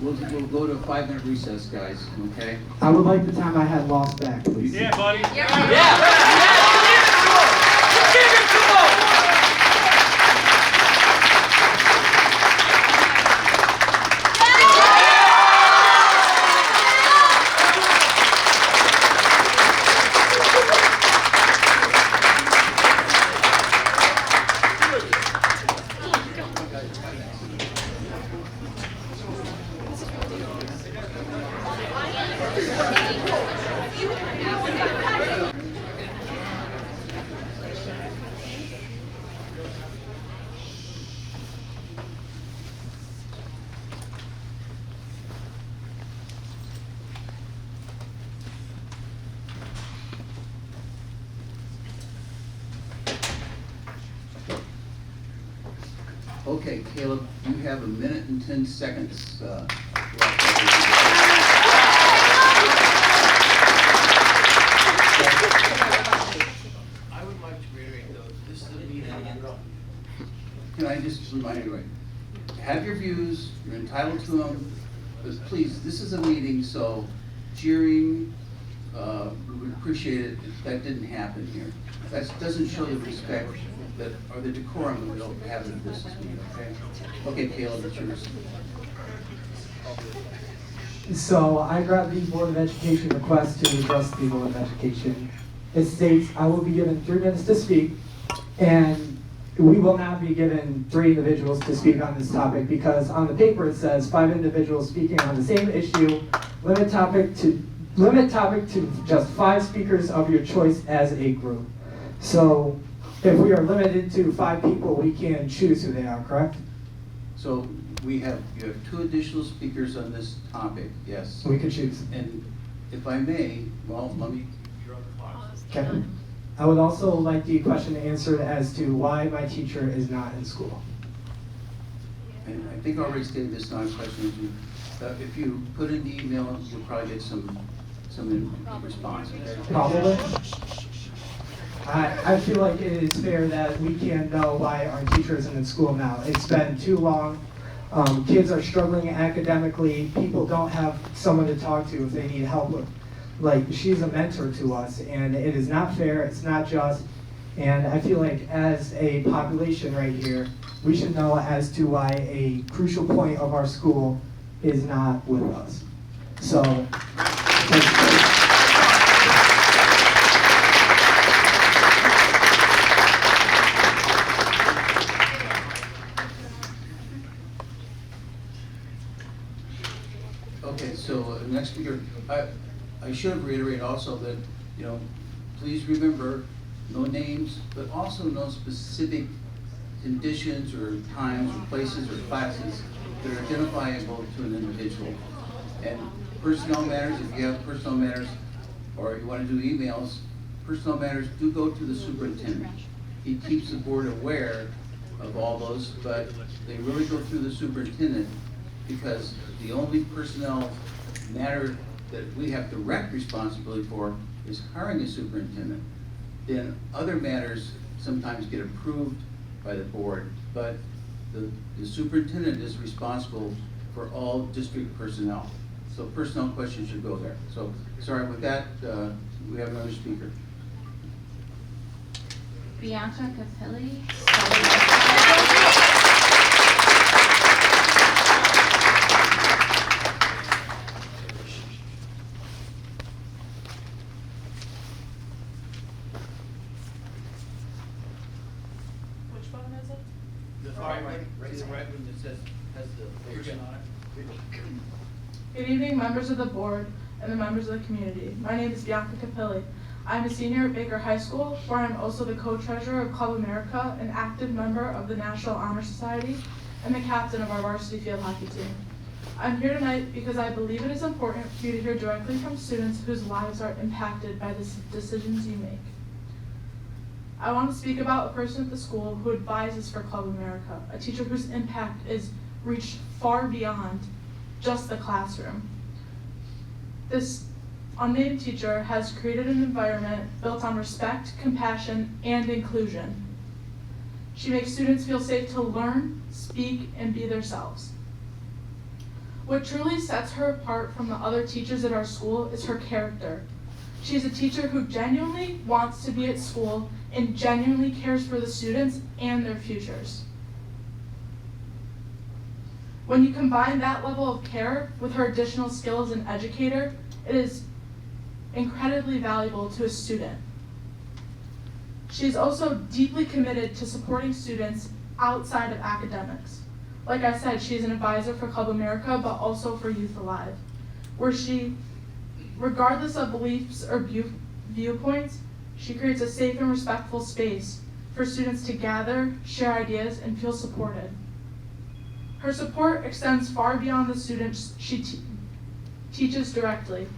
we'll go to a 5-minute recess, guys, okay? I would like the time I had lost back, please. Yeah, buddy. Yeah. Give it to him. Okay, Caleb, you have 1 minute and 10 seconds. I would like to reiterate, though, this is a meeting. Can I just remind everybody, have your views, you're entitled to them, but please, this is a meeting, so jeering, we would appreciate it if that didn't happen here. That doesn't show the respect that, or the decorum that we don't have in a business meeting, okay? Okay, Caleb, it's yours. So I got the Board of Education request to address the Board of Education. It states, I will be given 3 minutes to speak, and we will not be given 3 individuals to speak on this topic because on the paper it says 5 individuals speaking on the same issue, limit topic to just 5 speakers of your choice as a group. So if we are limited to 5 people, we can choose who they are, correct? So you have 2 additional speakers on this topic, yes. We can choose. And if I may, well, let me, you're on the clock. Okay. I would also like the question answered as to why my teacher is not in school. And I think I already stated this non-question. If you put in the email, you'll probably get some response. Okay? Probably. I feel like it is fair that we can know why our teacher isn't in school now. It's been too long. Kids are struggling academically. People don't have someone to talk to if they need help with. Like, she's a mentor to us, and it is not fair, it's not just, and I feel like as a population right here, we should know as to why a crucial point of our school is not with us. So, thank you. Okay, so next speaker, I should reiterate also that, please remember, no names, but also no specific conditions or times or places or classes that are identifiable to an individual. And personnel matters, if you have personnel matters, or you want to do emails, personnel matters do go to the superintendent. He keeps the board aware of all those, but they really go through the superintendent because the only personnel matter that we have direct responsibility for is hiring a superintendent. Then other matters sometimes get approved by the board, but the superintendent is responsible for all district personnel. So personnel questions should go there. So, sorry, with that, we have another speaker. Bianca Capilli. Which button is it? The far right, right, the right one that says, has the version on it. Good evening, members of the board and the members of the community. My name is Bianca Capilli. I'm a senior at Baker High School, where I'm also the co-treasurer of Club America, an active member of the National Honor Society, and the captain of our varsity field hockey team. I'm here tonight because I believe it is important for you to hear directly from students whose lives are impacted by the decisions you make. I want to speak about a person at the school who advises for Club America, a teacher whose impact is reached far beyond just the classroom. This unnamed teacher has created an environment built on respect, compassion, and inclusion. She makes students feel safe to learn, speak, and be themselves. What truly sets her apart from the other teachers at our school is her character. She's a teacher who genuinely wants to be at school and genuinely cares for the students and their futures. When you combine that level of care with her additional skill as an educator, it is incredibly valuable to a student. She's also deeply committed to supporting students outside of academics. Like I said, she's an advisor for Club America, but also for Youth Alive, where she, regardless of beliefs or viewpoints, she creates a safe and respectful space for students to gather, share ideas, and feel supported. Her support extends far beyond the students she teaches directly.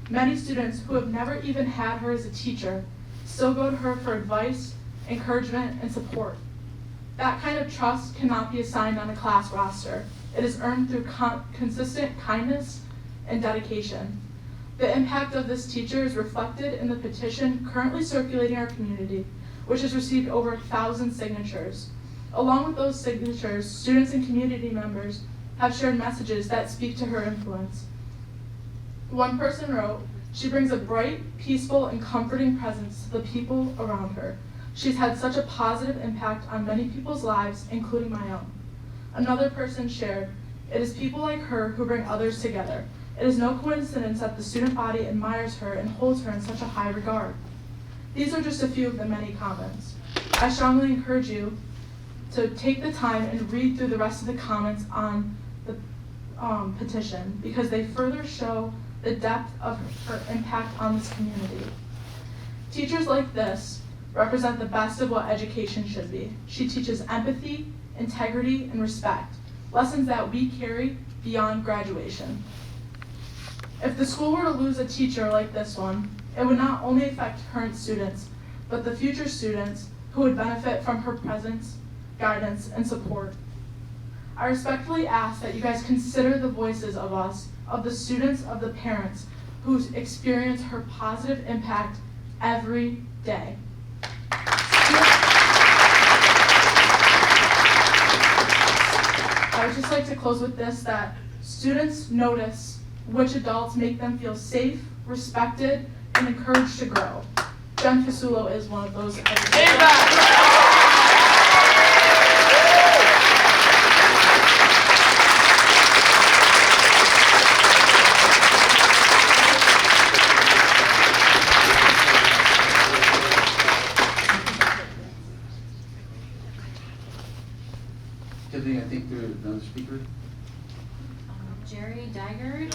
Many students who have never even had her as a teacher still go to her for advice, encouragement, and support. That kind of trust cannot be assigned on a class roster. It is earned through consistent kindness and dedication. The impact of this teacher is reflected in the petition currently circulating our community, which has received over 1,000 signatures. Along with those signatures, students and community members have shared messages that speak to her influence. One person wrote, "She brings a bright, peaceful, and comforting presence to the people around her. She's had such a positive impact on many people's lives, including my own." Another person shared, "It is people like her who bring others together. It is no coincidence that the student body admires her and holds her in such a high regard. These are just a few of the many comments. I strongly encourage you to take the time and read through the rest of the comments on the petition, because they further show the depth of her impact on this community. Teachers like this represent the best of what education should be. She teaches empathy, integrity, and respect, lessons that we carry beyond graduation. If the school were to lose a teacher like this one, it would not only affect current students, but the future students who would benefit from her presence, guidance, and support. I respectfully ask that you guys consider the voices of us, of the students, of the parents who experience her positive impact every day. I would just like to close with this, that students notice which adults make them feel safe, respected, and encouraged to grow. Jen Fasulo is one of those educators. Tiffany, I think there's another speaker. Jerry Dygert.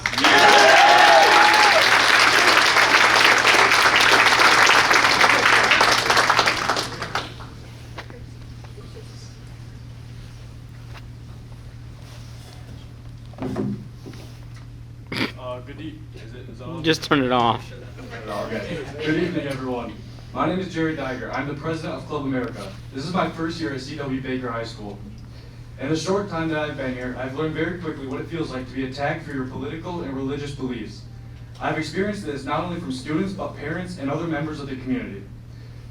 Good evening. Is it on? Just turn it off. Okay. Good evening, everyone. My name is Jerry Dygert. I'm the president of Club America. This is my first year at C.W. Baker High School. In the short time that I've been here, I've learned very quickly what it feels like to be attacked for your political and religious beliefs. I've experienced this not only from students, but parents and other members of the community.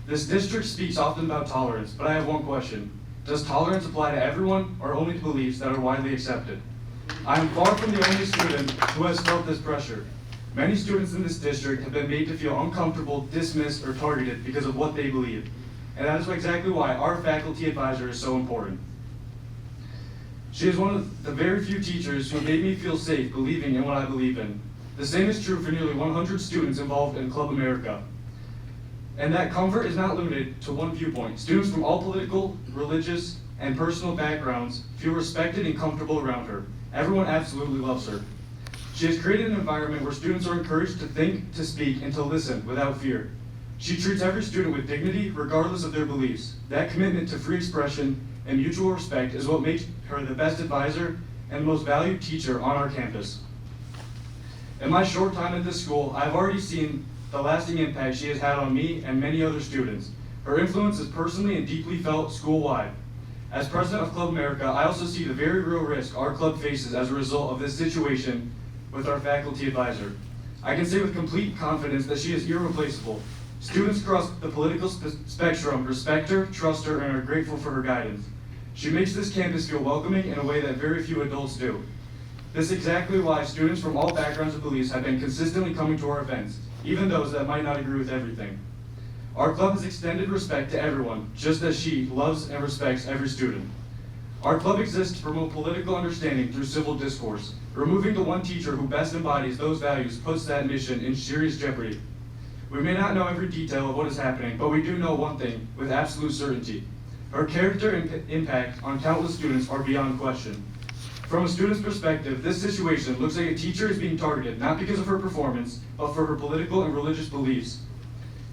This district speaks often about tolerance, but I have one question. Does tolerance apply to everyone or only to beliefs that are widely accepted? I am far from the only student who has felt this pressure. Many students in this district have been made to feel uncomfortable, dismissed, or targeted because of what they believe. And that is exactly why our faculty advisor is so important. She is one of the very few teachers who made me feel safe believing in what I believe in. The same is true for nearly 100 students involved in Club America. And that comfort is not limited to one viewpoint. Students from all political, religious, and personal backgrounds feel respected and comfortable around her. Everyone absolutely loves her. She has created an environment where students are encouraged to think, to speak, and to listen without fear. She treats every student with dignity, regardless of their beliefs. That commitment to free expression and mutual respect is what makes her the best advisor and the most valued teacher on our campus. In my short time at this school, I've already seen the lasting impact she has had on me and many other students. Her influence is personally and deeply felt school-wide. As president of Club America, I also see the very real risk our club faces as a result of this situation with our faculty advisor. I can say with complete confidence that she is irreplaceable. Students across the political spectrum respect her, trust her, and are grateful for her guidance. She makes this campus feel welcoming in a way that very few adults do. This is exactly why students from all backgrounds and beliefs have been consistently coming to our events, even those that might not agree with everything. Our club has extended respect to everyone, just as she loves and respects every student. Our club exists to promote political understanding through civil discourse. Removing the one teacher who best embodies those values puts that mission in serious jeopardy. We may not know every detail of what is happening, but we do know one thing with absolute certainty. Her character and impact on countless students are beyond question. From a student's perspective, this situation looks like a teacher is being targeted not because of her performance, but for her political and religious beliefs.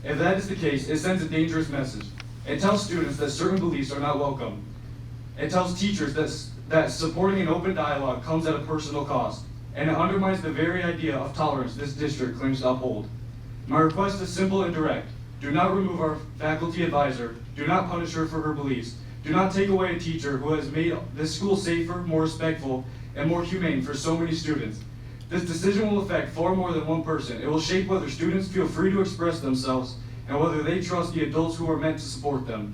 If that is the case, it sends a dangerous message. It tells students that certain beliefs are not welcome. It tells teachers that supporting an open dialogue comes at a personal cost, and it undermines the very idea of tolerance this district claims to uphold. My request is simple and direct. Do not remove our faculty advisor. Do not punish her for her beliefs. Do not take away a teacher who has made this school safer, more respectful, and more humane for so many students. This decision will affect far more than one person. It will shape whether students feel free to express themselves and whether they trust the adults who are meant to support them.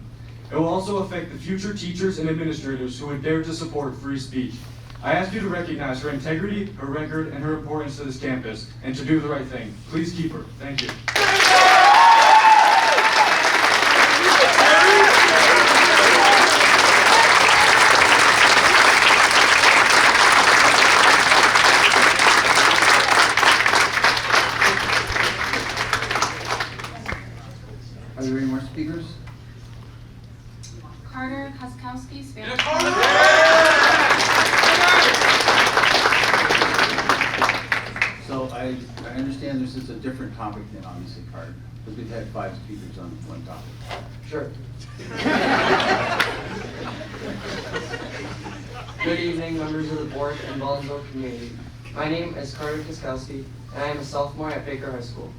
It will also affect the future teachers and administrators who would dare to support free speech. I ask you to recognize her integrity, her record, and her importance to this campus, and to do the right thing. Please keep her. Thank you. Carter Kuskowski, Spanish. So I understand this is a different topic than obviously card, because we've had 5 speakers on one topic. Sure. Good evening, members of the board and Baldwinsville community. My name is Carter Kuskowski, and I am a sophomore at Baker High School.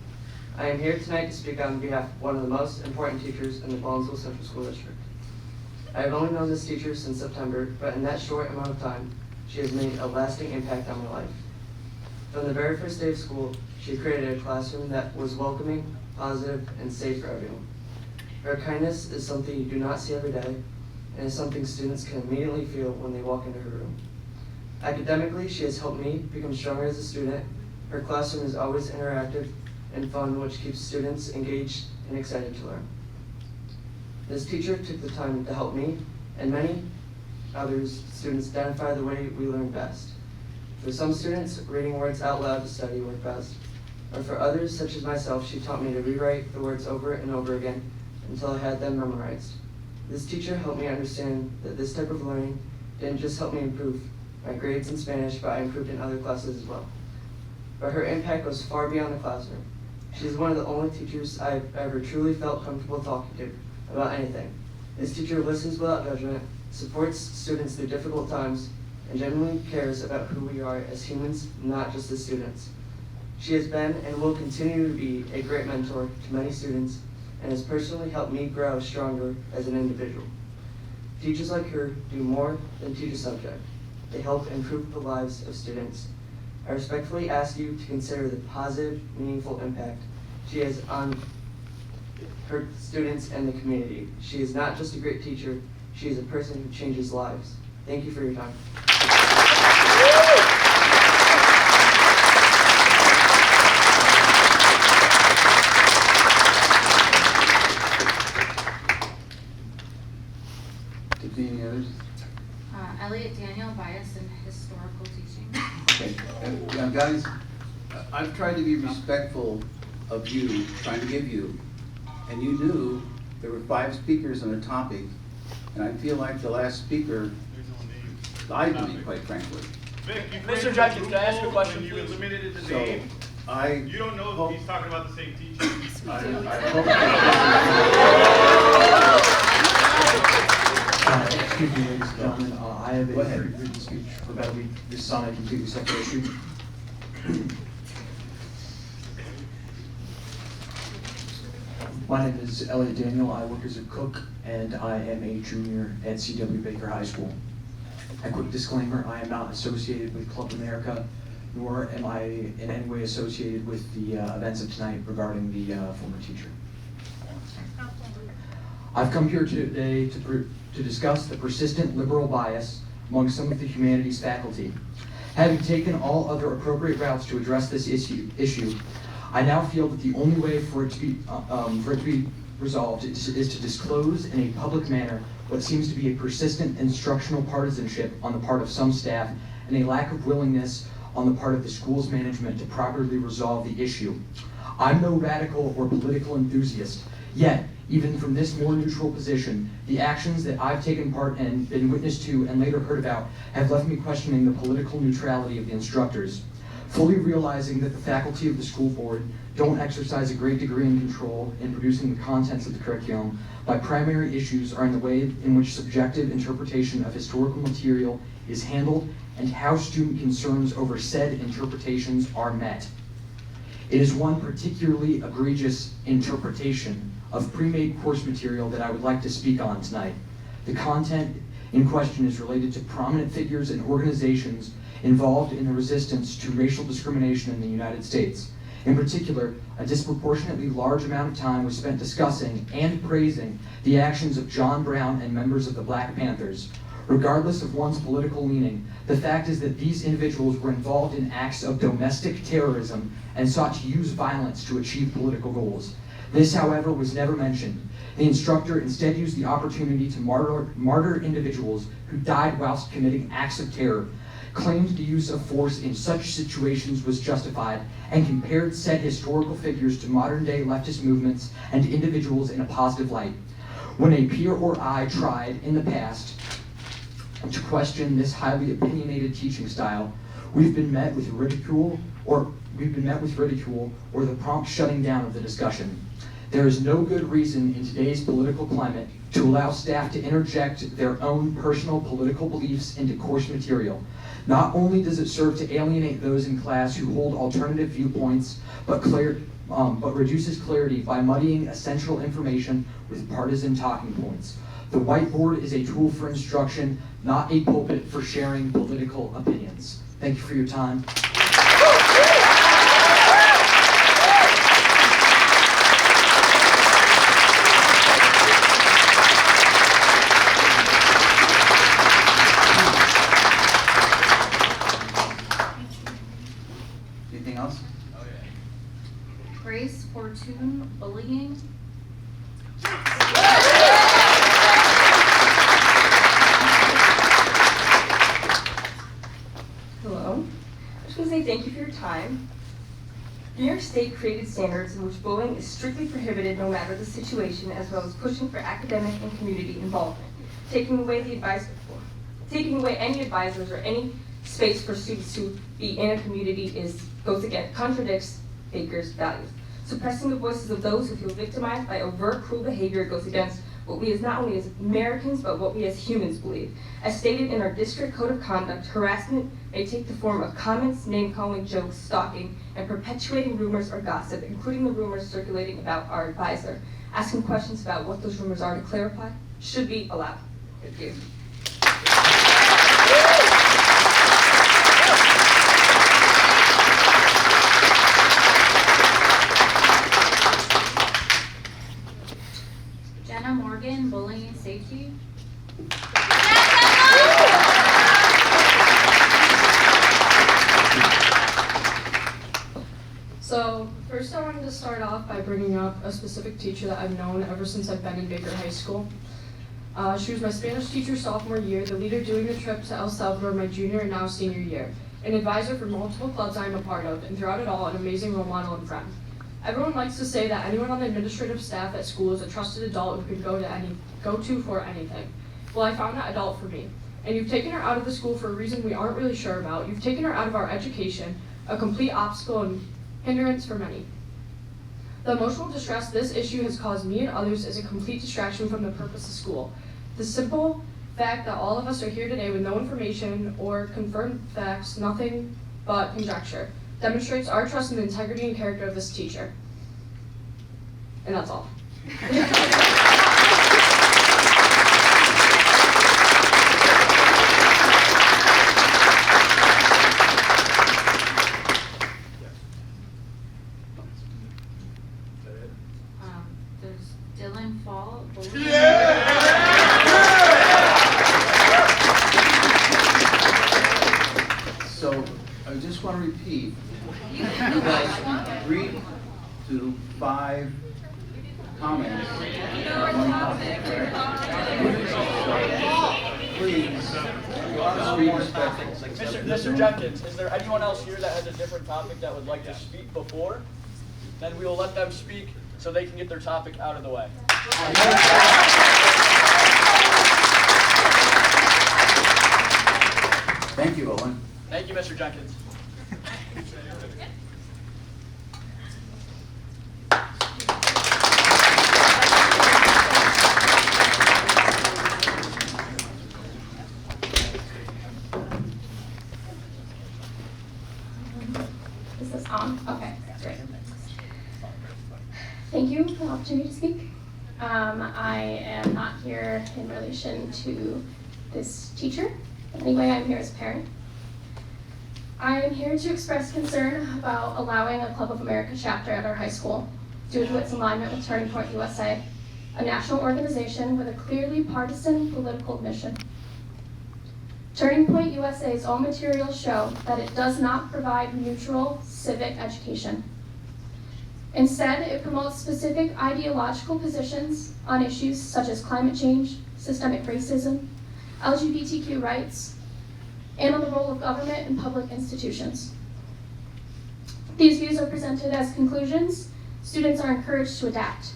I am here tonight to speak on behalf of one of the most important teachers in the Baldwinsville Central School District. I have only known this teacher since September, but in that short amount of time, she has made a lasting impact on my life. From the very first day of school, she created a classroom that was welcoming, positive, and safe for everyone. Her kindness is something you do not see every day, and is something students can immediately feel when they walk into her room. Academically, she has helped me become stronger as a student. Her classroom is always interactive and fun, which keeps students engaged and excited to learn. This teacher took the time to help me and many others students identify the way we learn best. For some students, reading words out loud to study work best. Or for others, such as myself, she taught me to rewrite the words over and over again until I had them memorized. This teacher helped me understand that this type of learning didn't just help me improve my grades in Spanish, but I improved in other classes as well. But her impact goes far beyond the classroom. She's one of the only teachers I've ever truly felt comfortable talking to about anything. This teacher listens without judgment, supports students through difficult times, and genuinely cares about who we are as humans, not just as students. She has been and will continue to be a great mentor to many students and has personally helped me grow stronger as an individual. Teachers like her do more than teach a subject. They help improve the lives of students. I respectfully ask you to consider the positive, meaningful impact she has on her students and the community. She is not just a great teacher, she is a person who changes lives. Thank you for your time. Any others? Elliot Daniel, bias in historical teaching. Okay, and guys, I've tried to be respectful of you, trying to give you, and you knew there were 5 speakers on a topic, and I feel like the last speaker lied to me, quite frankly. Mr. Jenkins, can I ask a question, You please? eliminated the So, name. You don't know if he's talking about the same teacher. Excuse me, ladies and gentlemen, I have a written speech for about a week. This is on a completely separate issue. My name is Elliot Daniel. I work as a cook, and I am a junior at C.W. Baker High School. A quick disclaimer, I am not associated with Club America, nor am I in any way associated with the events of tonight regarding the former teacher. I've come here today to discuss the persistent liberal bias among some of the humanities faculty. Having taken all other appropriate routes to address this issue, I now feel that the only way for it to be resolved is to disclose in a public manner what seems to be a persistent instructional partisanship on the part of some staff and a lack of willingness on the part of the school's management to properly resolve the issue. I'm no radical or political enthusiast, yet even from this more neutral position, the actions that I've taken part in, been witness to, and later heard about have left me questioning the political neutrality of the instructors. Fully realizing that the faculty of the school board don't exercise a great degree of control in producing the contents of the curriculum, my primary issues are in the way in which subjective interpretation of historical material is handled and how student concerns over said interpretations are met. It is one particularly egregious interpretation of pre-made course material that I would like to speak on tonight. The content in question is related to prominent figures and organizations involved in the resistance to racial discrimination in the United States. In particular, a disproportionately large amount of time was spent discussing and praising the actions of John Brown and members of the Black Panthers. Regardless of one's political leaning, the fact is that these individuals were involved in acts of domestic terrorism and sought to use violence to achieve political goals. This, however, was never mentioned. The instructor instead used the opportunity to martyr individuals who died whilst committing acts of terror, claimed the use of force in such situations was justified, and compared said historical figures to modern-day leftist movements and individuals in a positive light. When a peer or I tried in the past to question this highly opinionated teaching style, we've been met with ridicule or the prompt shutting down of the discussion. There is no good reason in today's political climate to allow staff to interject their own personal political beliefs into course material. Not only does it serve to alienate those in class who hold alternative viewpoints, but reduces clarity by muddying essential information with partisan talking points. The whiteboard is a tool for instruction, not a pulpit for sharing political opinions. Thank you for your time. Anything else? Grace Fortune bullying. Hello. I just want to say thank you for your time. New York State created standards in which bullying is strictly prohibited no matter the situation, as well as pushing for academic and community involvement, taking away any advisors or any space for students to be in a community contradicts Baker's values. Suppressing the voices of those who feel victimized by overt cruel behavior goes against what we as not only as Americans, but what we as humans believe. As stated in our district code of conduct, harassment may take the form of comments, name-calling, jokes, stalking, and perpetuating rumors or gossip, including the rumors circulating about our advisor. Asking questions about what those rumors are to clarify should be allowed. Thank you. Jenna Morgan, bullying and safety. So first I wanted to start off by bringing up a specific teacher that I've known ever since I've been in Baker High School. She was my Spanish teacher sophomore year, the leader doing the trip to El Salvador my junior and now senior year, an advisor for multiple clubs I am a part of, and throughout it all, an amazing role model and friend. Everyone likes to say that anyone on the administrative staff at school is a trusted adult who can go to for anything. Well, I found that adult for me. And you've taken her out of the school for a reason we aren't really sure about. You've taken her out of our education, a complete obstacle and hindrance for many. The emotional distress this issue has caused me and others is a complete distraction from the purpose of school. The simple fact that all of us are here today with no information or confirmed facts, nothing but conjecture, demonstrates our trust in the integrity and character of this teacher. And that's all. There's Dylan Fall. So I just want to repeat, you guys agreed to 5 comments on one topic, right? So please, let's be respectful. Mr. Jenkins, is there anyone else here that has a different topic that would like to speak before? Then we will let them speak so they can get their topic out of the way. Thank you, Owen. Thank you, Mr. Jenkins. Is this on? Okay, great. Thank you for the opportunity to speak. I am not here in relation to this teacher. Anyway, I'm here as a parent. I am here to express concern about allowing a Club of America chapter at our high school due to its alignment with Turning Point USA, a national organization with a clearly partisan political mission. Turning Point USA's own materials show that it does not provide neutral civic education. Instead, it promotes specific ideological positions on issues such as climate change, systemic racism, LGBTQ rights, and on the role of government and public institutions. These views are presented as conclusions. Students are encouraged to adapt.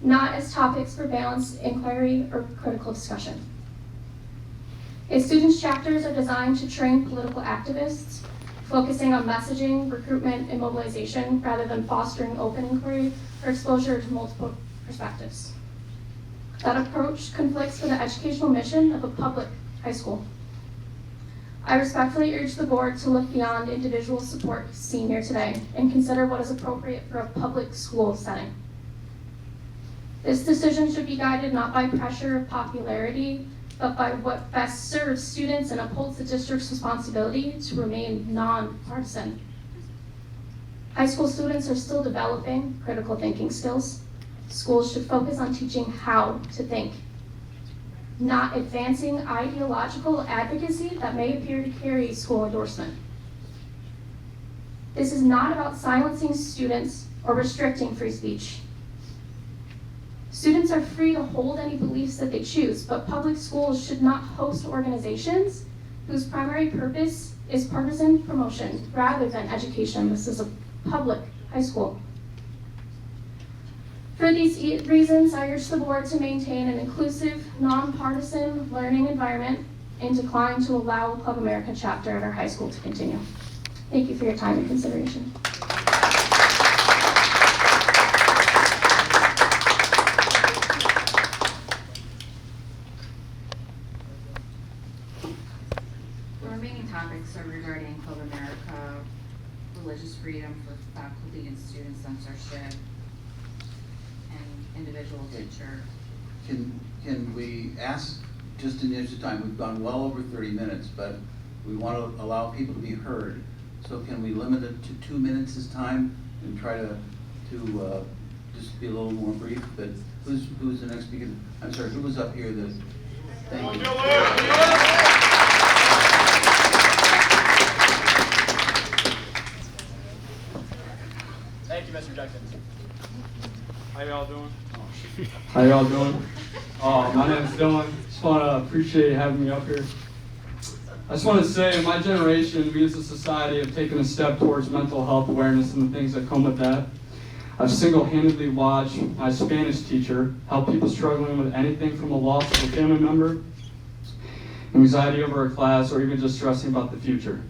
not as topics for balanced inquiry or critical discussion. Its students' chapters are designed to train political activists, focusing on messaging, recruitment, and mobilization rather than fostering open inquiry or exposure to multiple perspectives. That approach conflicts with the educational mission of a public high school. I respectfully urge the board to look beyond individual support seen here today and consider what is appropriate for a public school setting. This decision should be guided not by pressure or popularity, but by what best serves students and upholds the district's responsibility to remain nonpartisan. High school students are still developing critical thinking skills. Schools should focus on teaching how to think, not advancing ideological advocacy that may appear to carry school endorsement. This is not about silencing students or restricting free speech. Students are free to hold any beliefs that they choose, but public schools should not host organizations whose primary purpose is partisan promotion rather than education. This is a public high school. For these reasons, I urge the board to maintain an inclusive, nonpartisan learning environment and decline to allow Club America chapter at our high school to continue. Thank you for your time and consideration. The remaining topics are regarding Club America, religious freedom for faculty and student censorship, individual teacher. Can we ask, just in the interest of time, we've gone well over 30 minutes, but we want to allow people to be heard. So can we limit it to 2 minutes this time and try to just be a little more brief? But who's the next speaker? I'm sorry, who was up here that, thank you. Thank you, Mr. Jenkins. How y'all doing? How y'all doing? My name is Dylan. Just want to appreciate having me up here. I just want to say, in my generation, we as a society have taken a step towards mental health awareness and the things that come with that. I've single-handedly watched my Spanish teacher help people struggling with anything from a loss of a family member, anxiety over a class, or even just stressing about the future.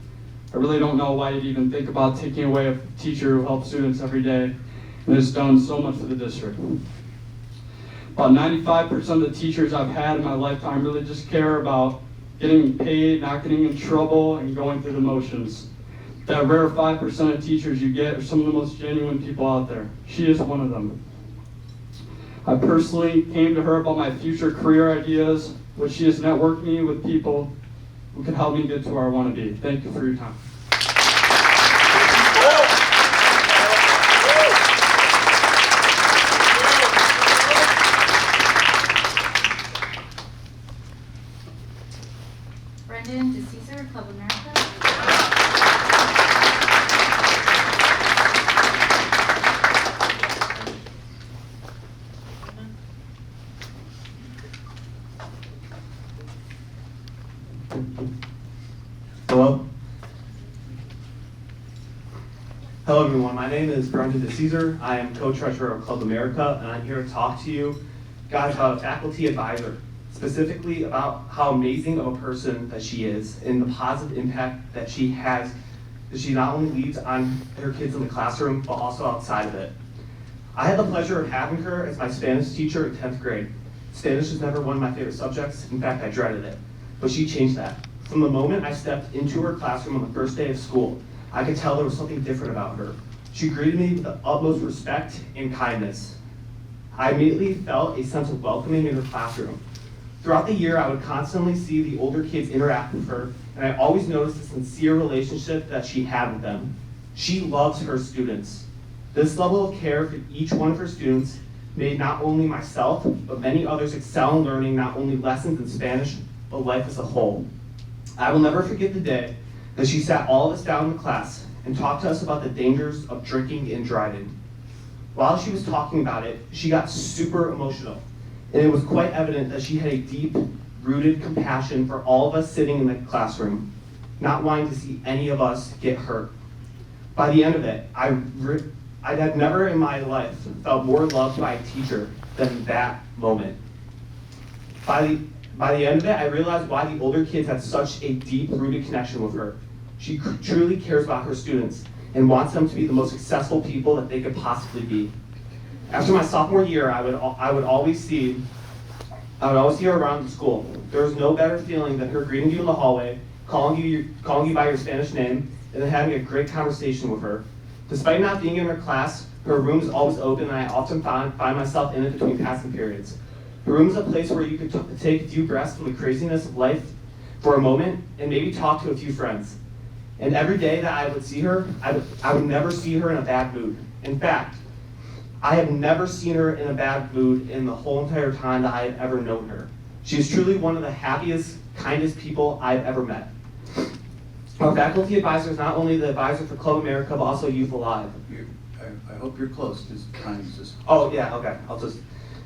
I really don't know why you'd even think about taking away a teacher who helps students every day and has done so much for the district. About 95% of the teachers I've had in my lifetime really just care about getting paid, not getting in trouble, and going through the motions. That rare 5% of teachers you get are some of the most genuine people out there. She is one of them. I personally came to her about my future career ideas, which she has networked me with people who can help me get to where I want to be. Thank you for your time. Brendan DeCesar, Club America. Hello. Hello everyone, my name is Brendan DeCesar. I am co-treasurer of Club America, and I'm here to talk to you guys about a faculty advisor, specifically about how amazing of a person that she is and the positive impact that she has, that she not only leaves on her kids in the classroom, but also outside of it. I had the pleasure of having her as my Spanish teacher in 10th grade. Spanish was never one of my favorite subjects. In fact, I dreaded it, but she changed that. From the moment I stepped into her classroom on the first day of school, I could tell there was something different about her. She greeted me with the utmost respect and kindness. I immediately felt a sense of welcoming in her classroom. Throughout the year, I would constantly see the older kids interact with her, and I always noticed the sincere relationship that she had with them. She loves her students. This level of care for each one of her students made not only myself, but many others excel in learning not only lessons in Spanish, but life as a whole. I will never forget the day that she sat all of us down in the class and talked to us about the dangers of drinking and driving. While she was talking about it, she got super emotional, and it was quite evident that she had a deep-rooted compassion for all of us sitting in the classroom, not wanting to see any of us get hurt. By the end of it, I I had never in my life felt more loved by a teacher than that moment. By the end of it, I realized why the older kids had such a deep-rooted connection with her. She truly cares about her students and wants them to be the most successful people that they could possibly be. After my sophomore year, I would always see her around the school. There was no better feeling than her greeting you in the hallway, calling you by your Spanish name, and then having a great conversation with her. Despite not being in her class, her room is always open, and I often find myself in it between passing periods. Her room is a place where you could take a few breaths from the craziness of life for a moment and maybe talk to a few friends. And every day that I would see her, I would never see her in a bad mood. In fact, I have never seen her in a bad mood in the whole entire time that I have ever known her. She is truly one of the happiest, kindest people I've ever met. Our faculty advisor is not only the advisor for Club America, but also Youth Alive. I hope you're close to time. Oh, yeah, okay.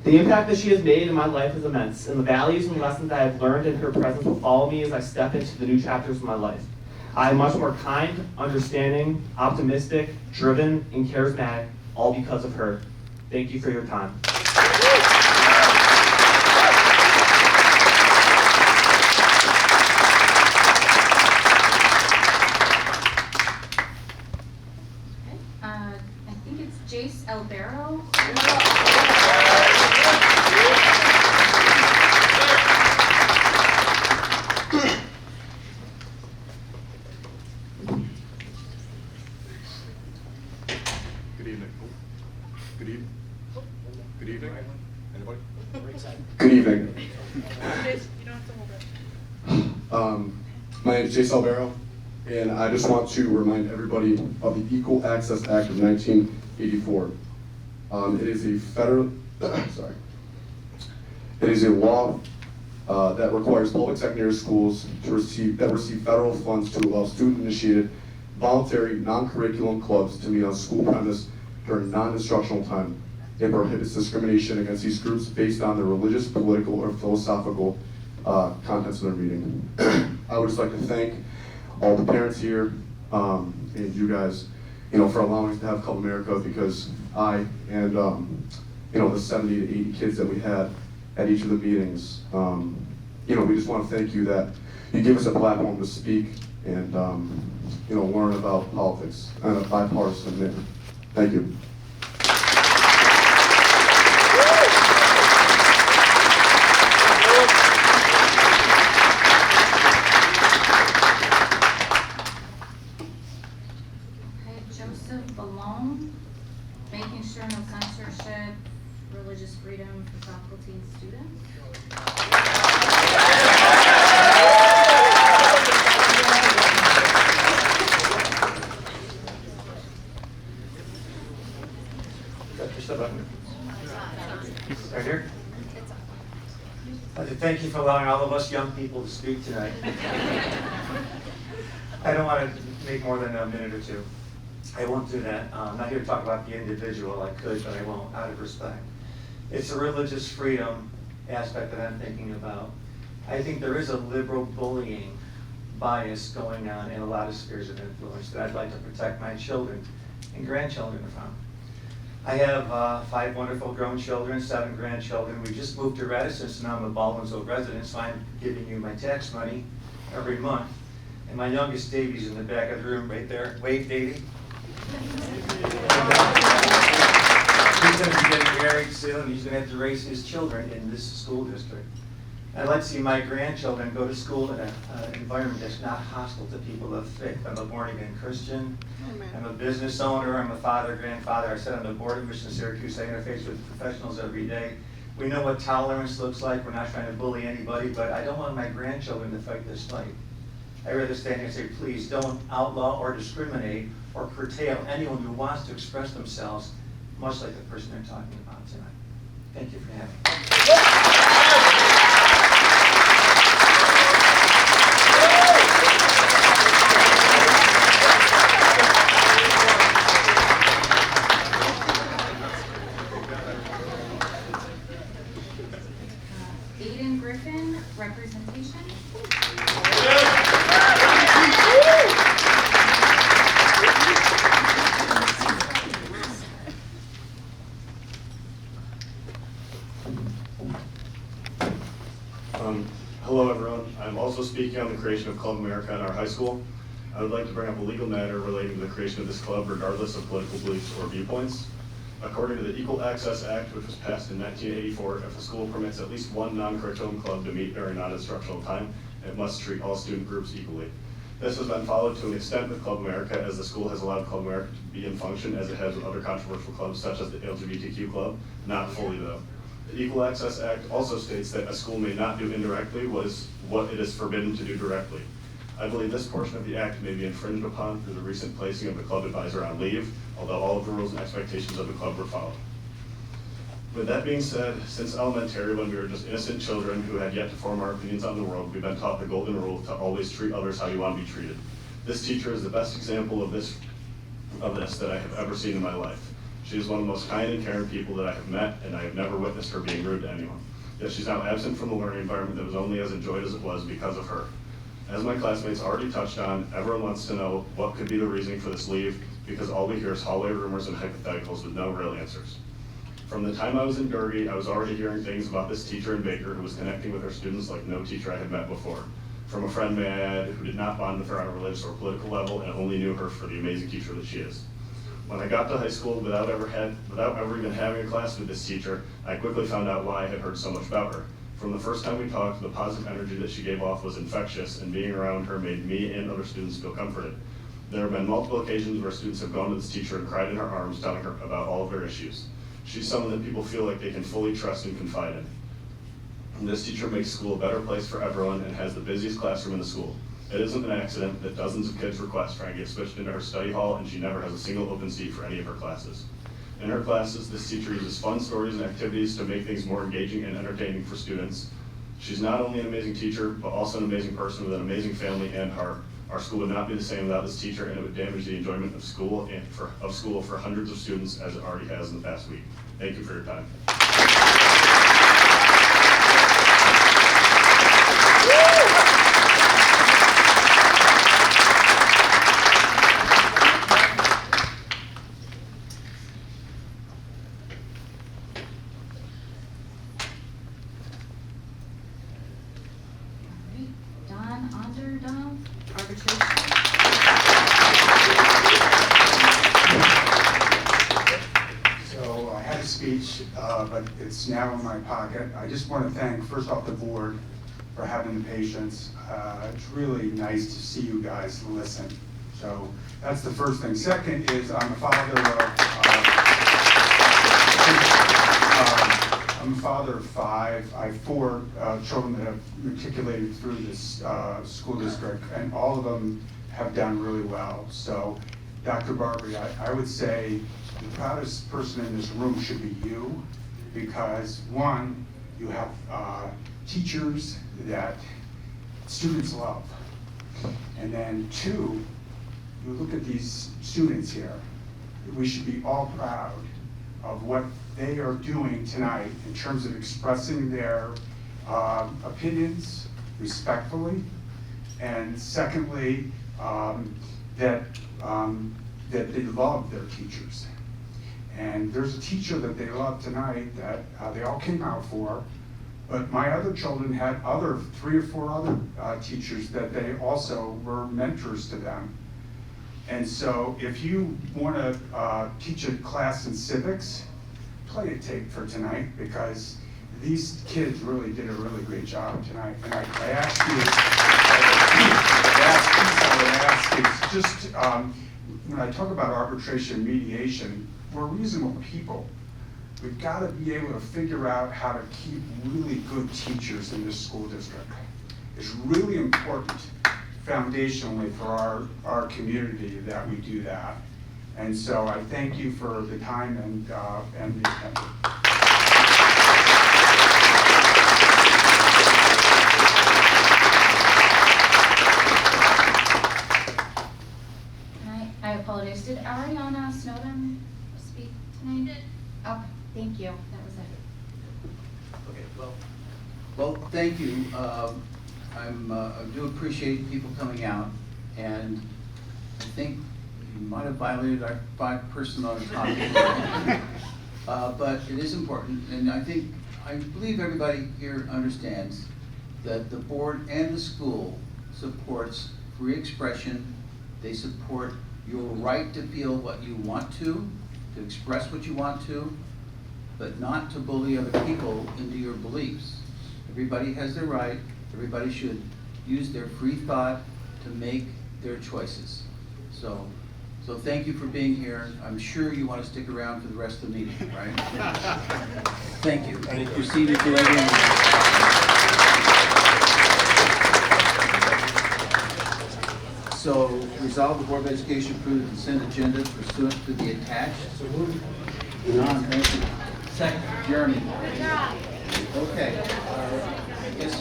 The impact that she has made in my life is immense, and the values and lessons that I have learned in her presence will follow me as I step into the new chapters of my life. I am much more kind, understanding, optimistic, driven, and charismatic, all because of her. Thank you for your time. I think it's Jace Albero. Good evening. Good evening. Good evening. Anybody? Good evening. My name is Jace Albero, and I just want to remind everybody of the Equal Access Act of 1984. It is a federal, It is a law that requires public secondary schools to receive federal funds to allow student-initiated, voluntary, non-curriculum clubs to meet on school premise during non-instructional time. It prohibits discrimination against these groups based on their religious, political, or philosophical contents of their meeting. I would just like to thank all the parents here and you guys, for allowing us to have Club America, because I and the 70 to 80 kids that we had at each of the meetings, we just want to thank you that you give us a platform to speak and learn about politics in a bipartisan manner. Thank you. Making sure no censorship, religious freedom for faculty and students. Right here. I'd like to thank you for allowing all of us young people to speak tonight. I don't want to make more than a minute or two. I won't do that. I'm not here to talk about the individual. I could, but I won't, out of respect. It's a religious freedom aspect that I'm thinking about. I think there is a liberal bullying bias going on in a lot of spheres of influence that I'd like to protect my children and grandchildren from. I have 5 wonderful grown children, 7 grandchildren. We just moved to Redison, so now I'm a Baldwinsville resident, so I'm giving you my tax money every month. And my youngest Davey's in the back of the room right there. Wave, Davey. He's going to be getting married soon, and he's going to have to raise his children in this school district. I'd like to see my grandchildren go to school in an environment that's not hostile to people of faith. I'm a born-again Christian. I'm a business owner. I'm a father, grandfather. I sit on the board of Mission Syracuse. I interface with professionals every day. We know what tolerance looks like. We're not trying to bully anybody, but I don't want my grandchildren to fight this fight. I'd rather stand here and say, please don't outlaw or discriminate or curtail anyone who wants to express themselves, much like the person they're talking about tonight. Thank you for having me. Representation. Hello everyone. I'm also speaking on the creation of Club America in our high school. I would like to bring up a legal matter relating to the creation of this club regardless of political beliefs or viewpoints. According to the Equal Access Act, which was passed in 1984, if a school permits at least one non-curriculum club to meet during non-instructional time, it must treat all student groups equally. This has been followed to an extent with Club America, as the school has allowed Club America to be in function as it has with other controversial clubs such as the LGBTQ club, not fully though. The Equal Access Act also states that a school may not do indirectly what it is forbidden to do directly. I believe this portion of the act may be infringed upon through the recent placing of the club advisor on leave, although all of the rules and expectations of the club were followed. With that being said, since elementary, when we were just innocent children who had yet to form our opinions on the world, we've been taught the golden rule to always treat others how you want to be treated. This teacher is the best example of this that I have ever seen in my life. She is one of the most kind and caring people that I have met, and I have never witnessed her being rude to anyone. Yet she's now absent from the learning environment that was only as enjoyed as it was because of her. As my classmates already touched on, everyone wants to know what could be the reasoning for this leave, because all we hear is hallway rumors and hypotheticals with no real answers. From the time I was in Derby, I was already hearing things about this teacher in Baker who was connecting with her students like no teacher I had met before. From a friend I had who did not bond with her on a religious or political level and only knew her for the amazing teacher that she is. When I got to high school without ever even having a class with this teacher, I quickly found out why I had heard so much about her. From the first time we talked, the positive energy that she gave off was infectious, and being around her made me and other students feel comforted. There have been multiple occasions where students have gone to this teacher and cried in her arms, telling her about all of their issues. She's someone that people feel like they can fully trust and confide in. And this teacher makes school a better place for everyone and has the busiest classroom in the school. It isn't an accident that dozens of kids request try and get switched into her study hall, and she never has a single open seat for any of her classes. In her classes, this teacher uses fun stories and activities to make things more engaging and entertaining for students. She's not only an amazing teacher, but also an amazing person with an amazing family and heart. Our school would not be the same without this teacher, and it would damage the enjoyment of school for hundreds of students as it already has in the past week. Thank you for your time. But it's now in my pocket. I just want to thank, first off, the board for having the patience. It's really nice to see you guys listen. So that's the first thing. Second is I'm a father of 5. I have 4 children that have matriculated through this school district, and all of them have done really well. So Dr. Barbary, I would say the proudest person in this room should be you, because 1, you have teachers that students love, and then 2, you look at these students here. We should be all proud of what they are doing tonight in terms of expressing their opinions respectfully, and secondly, that they love their teachers. And there's a teacher that they love tonight that they all came out for, but my other children had 3 or 4 other teachers that they also were mentors to them. And so if you want to teach a class in civics, play a tape for tonight, because these kids really did a really great job tonight. And I ask you, I would ask is just, when I talk about arbitration and mediation, we're reasonable people. We've got to be able to figure out how to keep really good teachers in this school district. It's really important foundationally for our community that we do that. And so I thank you for the time and the attention. I apologize. Did Ariana Snowden speak tonight? Okay, thank you. That was it. Okay, well, thank you. I do appreciate people coming out, and I think you might have violated our 5-person on topic. But it is important, and I believe everybody here understands that the board and the school supports free expression. They support your right to feel what you want to express what you want to, but not to bully other people into your beliefs. Everybody has their right. Everybody should use their free thought to make their choices. So thank you for being here. I'm sure you want to stick around for the rest of the meeting, right? Thank you. And proceed to everyone. So, resolve the Board of Education approve the consent agenda pursuant to the attached. So moved. John, thank you. Second. Jeremy. Okay. I guess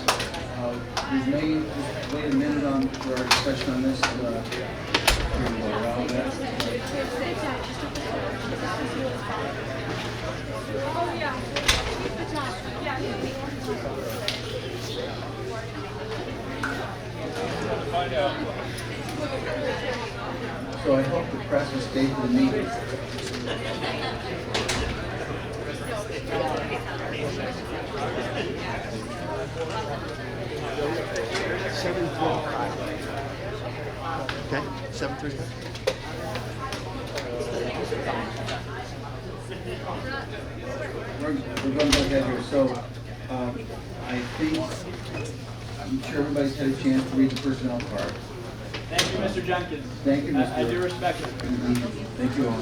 we may just wait a minute on for our discussion on this. So I hope the press will stay for the meeting. Okay, 7:30. We're going to go ahead here. So I'm sure everybody's had a chance to read the personnel card. Thank you, Mr. Jenkins. Thank you, Mr. I do respect it. Thank you all.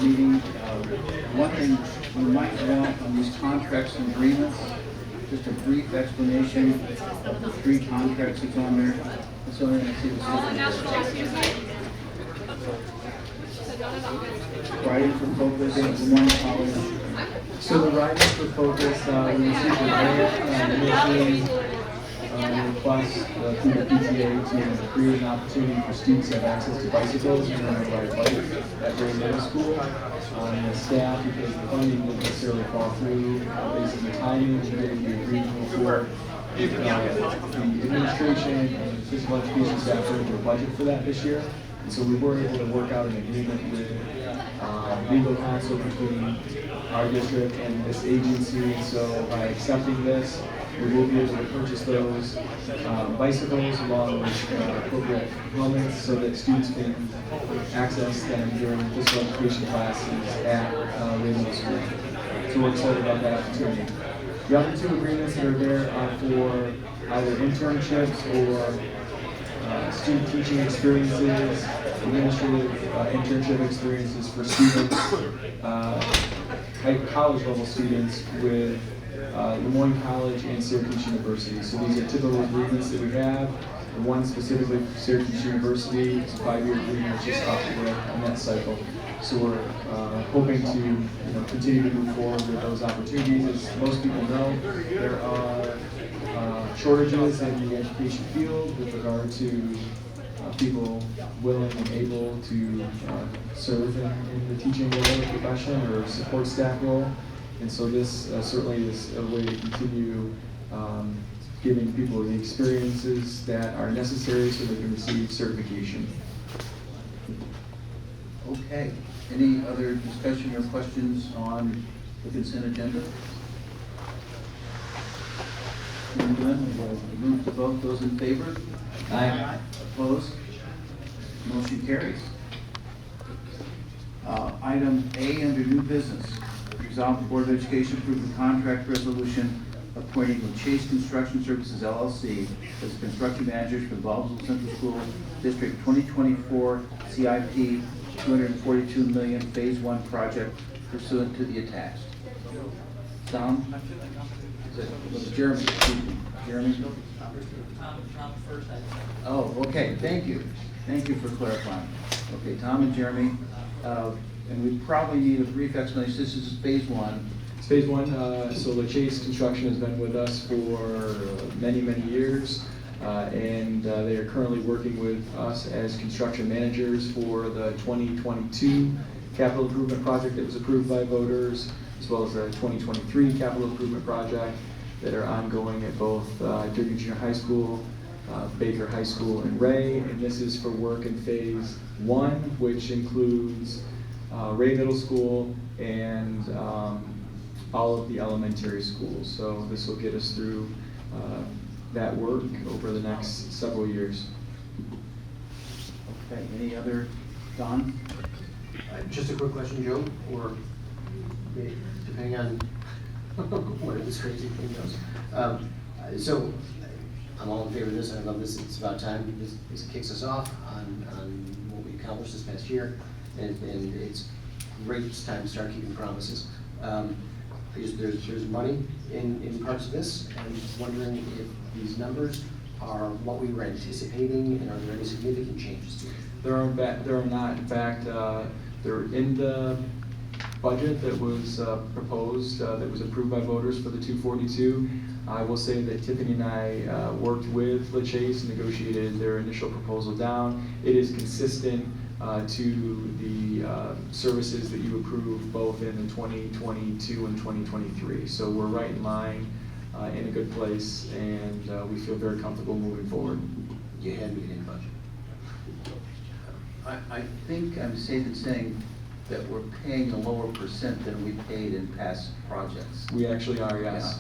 Meeting, one thing we might want on these contracts and agreements, just a brief explanation of the 3 contracts that's on there. That's only going to see the Writing for Focus, Vermont College. So the Riders for Focus, we received a grant initially request through the PTA to create an opportunity for students to have access to bicycles and learn to ride a bike at Gray Middle School. The staff, because the funding didn't necessarily fall through, based on the timing, we did the agreement for the administration and physical education staff were able to budget for that this year. And so we were able to work out an agreement with legal counsel between our district and this agency. And so by accepting this, we will be able to purchase those bicycles along with appropriate helmets so that students can access them during physical education classes at Middle School. So we're excited about that opportunity. The other 2 agreements that are there are for either internships or student teaching experiences, administrative internship experiences for students, college level students with Lemoyne College and Syracuse University. So these are typical agreements that we have. The one specifically for Syracuse University, it's a 5-year agreement, it's just off the break on that cycle. So we're hoping to continue to move forward with those opportunities. As most people know, there are shortages in the education field with regard to people willing and able to serve in the teaching role or profession or support staff role. And so this certainly is a way to continue giving people the experiences that are necessary so they can receive certification. Okay. Any other discussion or questions on the consent agenda? Hearing none, we'll move to vote. Those in favor? Aye. Opposed? Motion carries. Item A under new business. Resolve the Board of Education approve the contract resolution appointing Chase Construction Services LLC as construction managers for the Baldwinsville Central School District 2024 CIP 242 million Phase 1 project pursuant to the attached. Tom? Jeremy? Jeremy? Oh, okay. Thank you. Thank you for clarifying. Okay, Tom and Jeremy. And we probably need a brief explanation. This is Phase 1. It's Phase 1. So LaChase Construction has been with us for many, many years. And they are currently working with us as construction managers for the 2022 capital improvement project that was approved by voters, as well as the 2023 capital improvement project that are ongoing at both Derby Junior High School, Baker High School, and Ray. And this is for work in Phase 1, which includes Ray Middle School and all of the elementary schools. So this will get us through that work over the next several years. Okay, any other, Don? Just a quick question, Joe, or depending on where this crazy thing goes. So I'm all in favor of this. I love this. It's about time this kicks us off on what we accomplished this past year, and it's great. It's time to start keeping promises. There's money in parts of this, and I'm wondering if these numbers are what we were anticipating, and are there any significant changes to it? There are not. In fact, they're in the budget that was proposed, that was approved by voters for the 242. I will say that Tiffany and I worked with LaChase and negotiated their initial proposal down. It is consistent to the services that you approved both in the 2022 and 2023. So we're right in line, in a good place, and we feel very comfortable moving forward. You had me in budget. I think I'm safe in saying that we're paying a lower percent than we paid in past projects. We actually are, yes.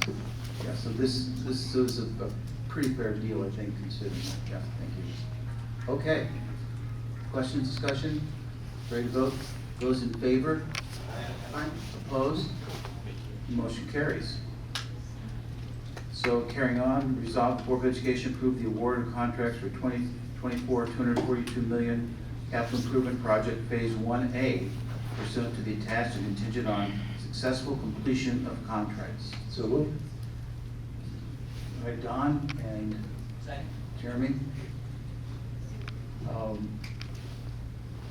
Yeah, so this is a pretty fair deal, I think, considering that. Yeah, thank you. Okay. Questions, discussion? Ready to vote? Those in favor? Aye. Opposed? Motion carries. So carrying on, resolve the Board of Education approve the award of contracts for 2024 $242 million capital improvement project phase 1A pursuant to the attached and contingent on successful completion of contracts. So moved. All right, Don and Jeremy.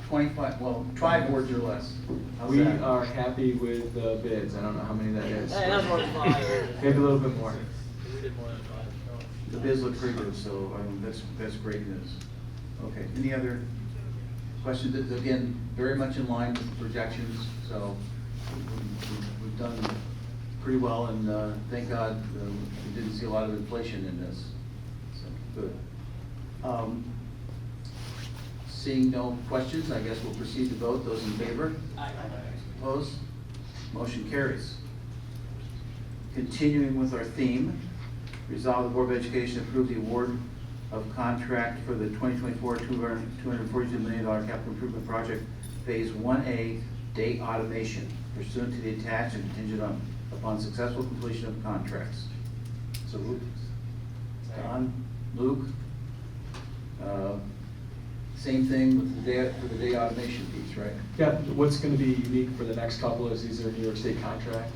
25, well, 5 words or less. How's We that? are happy with the bids. I don't know how many that is. Hey, that's more than 5. Maybe a little bit more. We did more than 5. So. The bids look pretty good, so that's great news. Okay, any other questions? Again, very much in line with the projections, so we've done pretty well, and thank God we didn't see a lot of inflation in this. So, good. Seeing no questions, I guess we'll proceed to vote. Those in favor? Aye. Opposed? Motion carries. Continuing with our theme, resolve the Board of Education approve the award of contract for the 2024 $242 million capital improvement project phase 1A day automation pursuant to the attached and contingent upon successful completion of contracts. So Luke, Don, Luke, same thing with the day, for the day automation piece, right? Yeah, what's going to be unique for the next couple is these are New York State contract.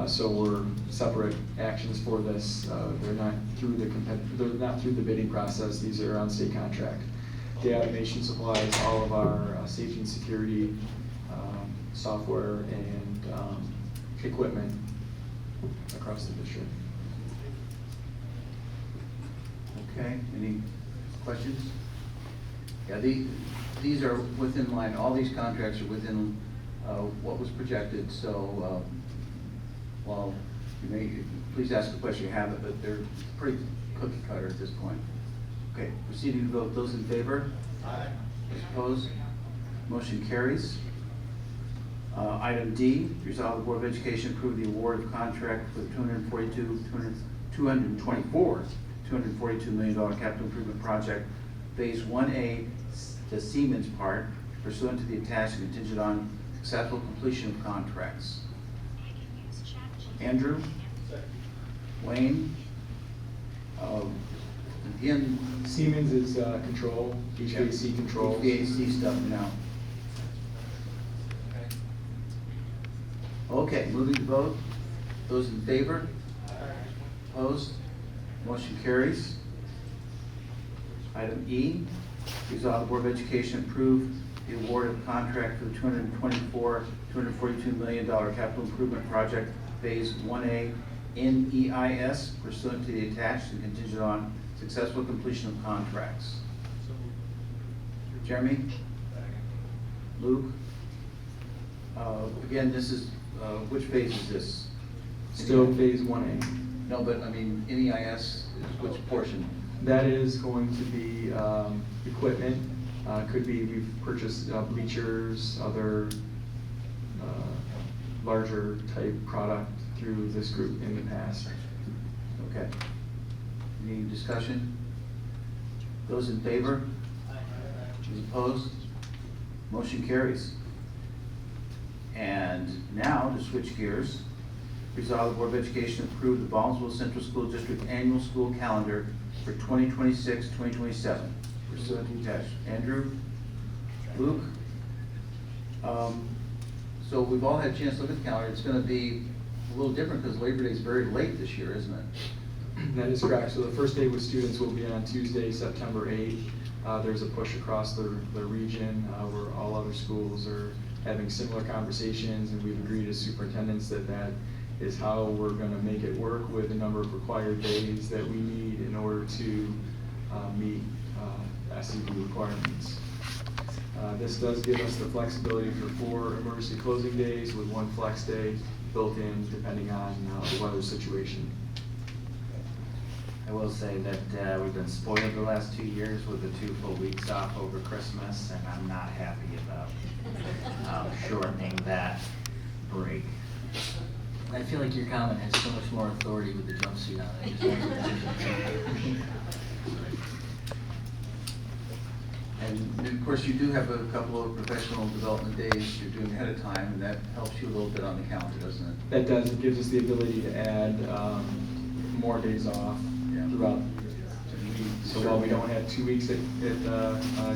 So we're separate actions for this. They're not through the bidding process. These are on state contract. Day automation supplies all of our safety and security software and equipment across the district. Okay, any questions? Yeah, these are within line, all these contracts are within what was projected, so while you may, please ask the question you have it, but they're pretty cookie cutter at this point. Okay, proceeding to vote, those in favor? Aye. Opposed? Motion carries. Item D, resolve the Board of Education approve the award of contract for the $242 million capital improvement project phase 1A to Siemens Park pursuant to the attached and contingent on successful completion of contracts. Andrew? Wayne? Again, Siemens is control, HVAC control. HVAC stuff now. Okay, moving to vote. Those in favor? Opposed? Motion carries. Item E, resolve the Board of Education approve the award of contract for the $242 million capital improvement project phase 1A in EIS pursuant to the attached and contingent on successful completion of contracts. Jeremy? Luke? Again, this is, which phase is this? Still phase 1A. No, but I mean, NEIS is which portion? That is going to be equipment. Could be we've purchased bleachers, other larger type product through this group in the past. Okay. Any discussion? Those in favor? Those opposed? Motion carries. And now, to switch gears, resolve the Board of Education approve the Baldwinsville Central School District annual school calendar for 2026-2027. Pursuant to attached. Andrew? Luke? So we've all had a chance to look at the calendar. It's going to be a little different because Labor Day is very late this year, isn't it? That is correct. So the first day with students will be on Tuesday, September 8th. There's a push across the region where all other schools are having similar conversations, and we've agreed as superintendents that that is how we're going to make it work with the number of required days that we need in order to meet SED requirements. This does give us the flexibility for 4 emergency closing days with 1 flex day built in depending on the weather situation. I will say that we've been spoiled the last 2 years with the 2 full weeks off over Christmas, and I'm not happy about shortening that break. I feel like your comment has so much more authority with the jumpsuit on it. I just wanted to mention. And of course, you do have a couple of professional development days you're doing ahead of time, and that helps you a little bit on the calendar, doesn't it? That does. It gives us the ability to add more days off throughout the week. So while we don't have 2 weeks at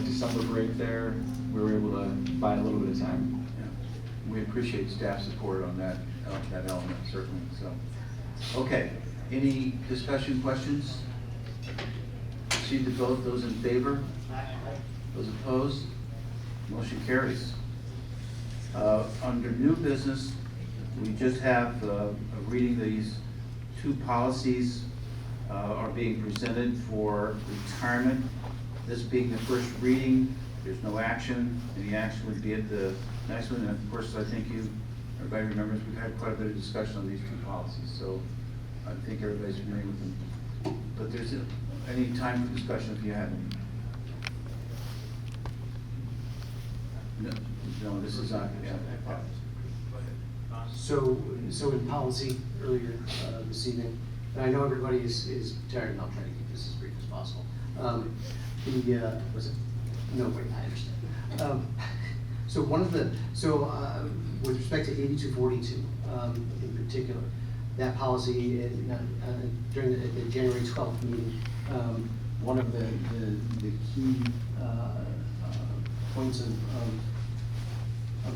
December break there, we were able to buy a little bit of time. Yeah. We appreciate staff support on that element, certainly. So, okay. Any discussion, questions? Proceed to vote. Those in favor? Those opposed? Motion carries. Under new business, we just have a reading. These 2 policies are being presented for retirement. This being the first reading, there's no action. Any action would be at the next one. And of course, I think everybody remembers we've had quite a bit of discussion on these 2 policies. So I think everybody's familiar with them. But there's any time for discussion if you have any. No, this is not. So in policy earlier this evening, and I know everybody is tired, and I'll try to keep this as brief as possible. Was it? No, wait, I understand. So with respect to 8242 in particular, that policy during the January 12th meeting, one of the key points of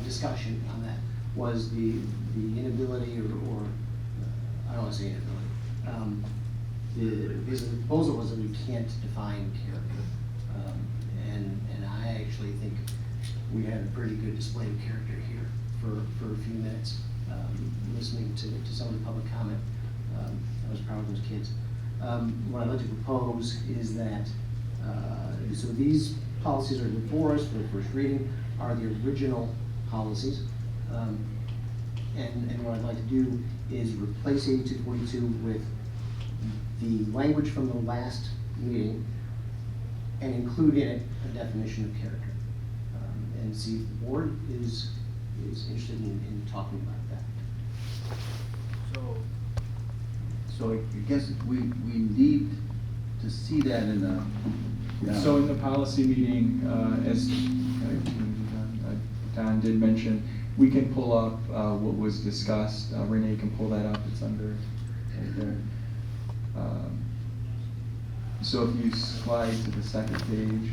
discussion on that was the inability or I don't want to say inability. The proposal was that we can't define character, and I actually think we had a pretty good display of character here for a few minutes, listening to some of the public comment. I was proud of those kids. What I'd like to propose is that, so these policies are before us for the first reading, are the original policies. And what I'd like to do is replace 8242 with the language from the last meeting and include in it a definition of character. And see if the board is interested in talking about that. So I guess we need to see that in the. So in the policy meeting, as Don did mention, we can pull up what was discussed. Renee can pull that up. It's under right there. So if you slide to the second page,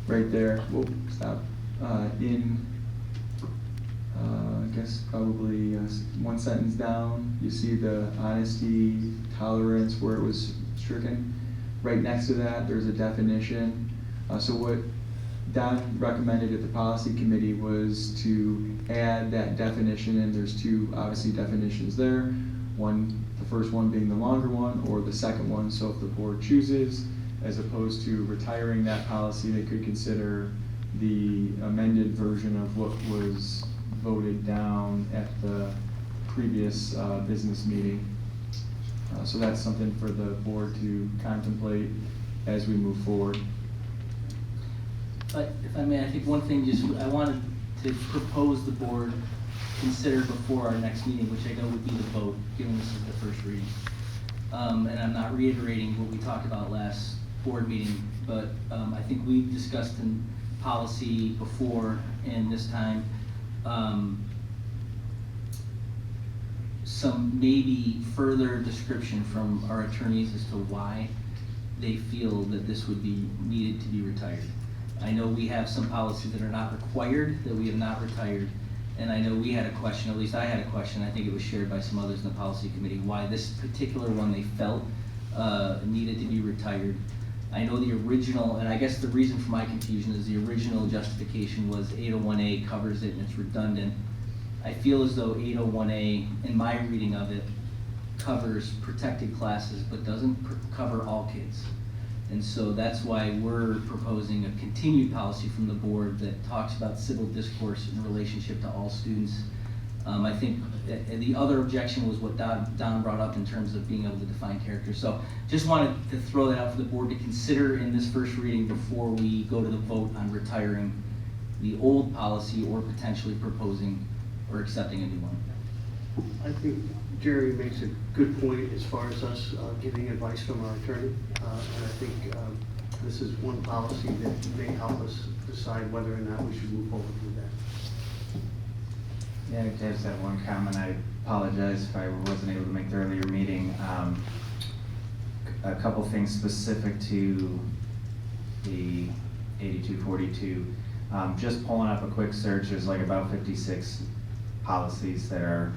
right there. Whoa, stop. I guess probably 1 sentence down, you see the honesty, tolerance where it was stricken. Right next to that, there's a definition. So what Don recommended at the policy committee was to add that definition, and there's 2 obviously definitions there. The first one being the longer one, or the second one. So if the board chooses, as opposed to retiring that policy, they could consider the amended version of what was voted down at the previous business meeting. So that's something for the board to contemplate as we move forward. But if I may, I think one thing I wanted to propose the board consider before our next meeting, which I know would be the vote, given this is the first reading. And I'm not reiterating what we talked about last board meeting, but I think we discussed in policy before and this time some maybe further description from our attorneys as to why they feel that this would be needed to be retired. I know we have some policies that are not required, that we have not retired, and I know we had a question, at least I had a question, I think it was shared by some others in the policy committee, why this particular one they felt needed to be retired. I know the original, and I guess the reason for my confusion is the original justification was 801A covers it and it's redundant. I feel as though 801A, in my reading of it, covers protected classes but doesn't cover all kids. And so that's why we're proposing a continued policy from the board that talks about civil discourse in relationship to all students. I think the other objection was what Don brought up in terms of being able to define character. So just wanted to throw that out for the board to consider in this first reading before we go to the vote on retiring the old policy or potentially proposing or accepting a new one. I think Jerry makes a good point as far as us getting advice from our attorney. And I think this is one policy that may help us decide whether or not we should move forward with that. Yeah, I just have one comment. I apologize if I wasn't able to make the earlier meeting. A couple things specific to the 8242. Just pulling up a quick search, there's like about 56 policies that are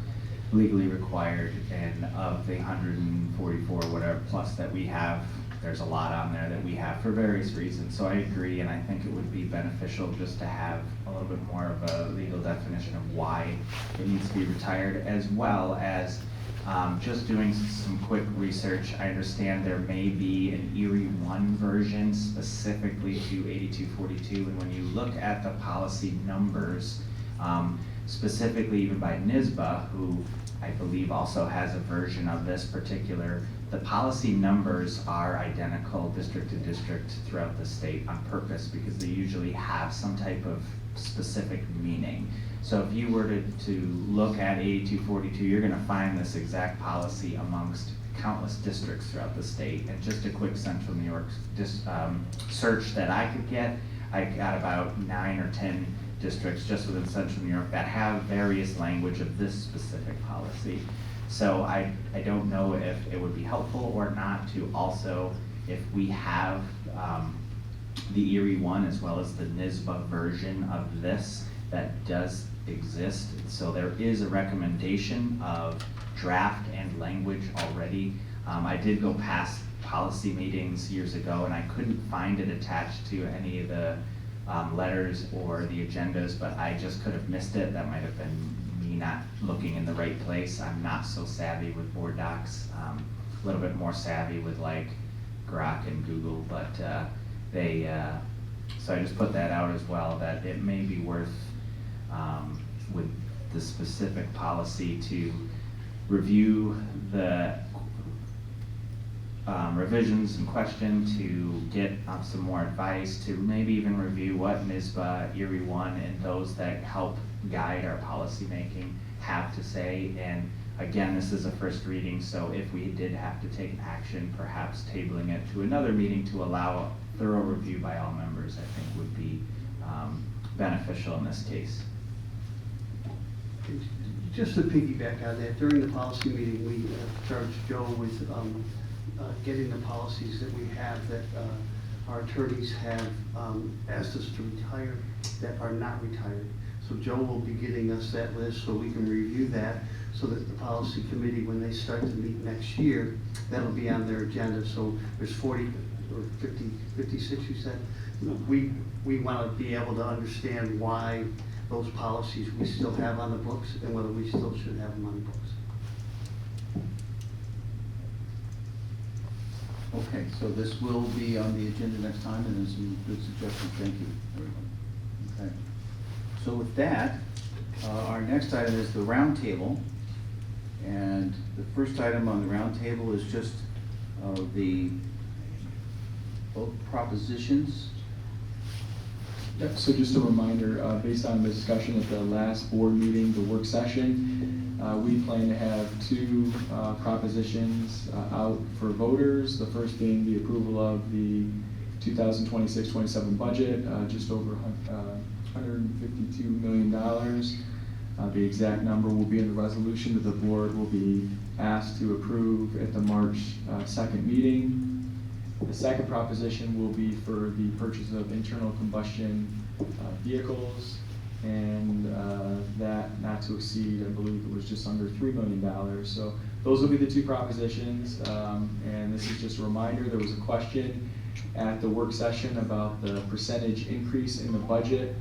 legally required, and of the 144 whatever plus that we have, there's a lot on there that we have for various reasons. So I agree, and I think it would be beneficial just to have a little bit more of a legal definition of why it needs to be retired, as well as just doing some quick research. I understand there may be an Erie 1 version specifically to 8242, and when you look at the policy numbers, specifically even by NISBA, who I believe also has a version of this particular, the policy numbers are identical district to district throughout the state on purpose because they usually have some type of specific meaning. So if you were to look at 8242, you're gonna find this exact policy amongst countless districts throughout the state. And just a quick Central New York search that I could get, I got about 9 or 10 districts just within Central New York that have various language of this specific policy. So I don't know if it would be helpful or not to also, if we have the Erie 1 as well as the NISBA version of this that does exist. So there is a recommendation of draft and language already. I did go past policy meetings years ago and I couldn't find it attached to any of the letters or the agendas, but I just could have missed it. That might have been me not looking in the right place. I'm not so savvy with board docs, a little bit more savvy with like Grok and Google, but so I just put that out as well, that it may be worth with the specific policy to review the revisions in question, to get some more advice, to maybe even review what NISBA, Erie 1, and those that help guide our policy making have to say. And again, this is a first reading, so if we did have to take action, perhaps tabling it to another meeting to allow a thorough review by all members, I think would be beneficial in this case. Just to piggyback on that, during the policy meeting, we charged Joe with getting the policies that we have that our attorneys have asked us to retire that are not retired. So Joe will be getting us that list so we can review that, so that the policy committee, when they start to meet next year, that'll be on their agenda. So there's 40 or 50, 56 you said. We want to be able to understand why those policies we still have on the books and whether we still should have them on the books. Okay, so this will be on the agenda next time, and there's some good suggestions. Thank you, everyone. Okay. So with that, our next item is the roundtable. And the first item on the roundtable is just both propositions Yep, so just a reminder, based on the discussion at the last board meeting, the work session, we plan to have two propositions out for voters. The first being the approval of the 2026-27 budget, just over $152 million. The exact number will be in the resolution that the board will be asked to approve at the March 2nd meeting. The second proposition will be for the purchase of internal combustion vehicles, and that not to exceed, I believe it was just under $3 million. So those will be the two propositions, and this is just a reminder. There was a question at the work session about the percentage increase in the budget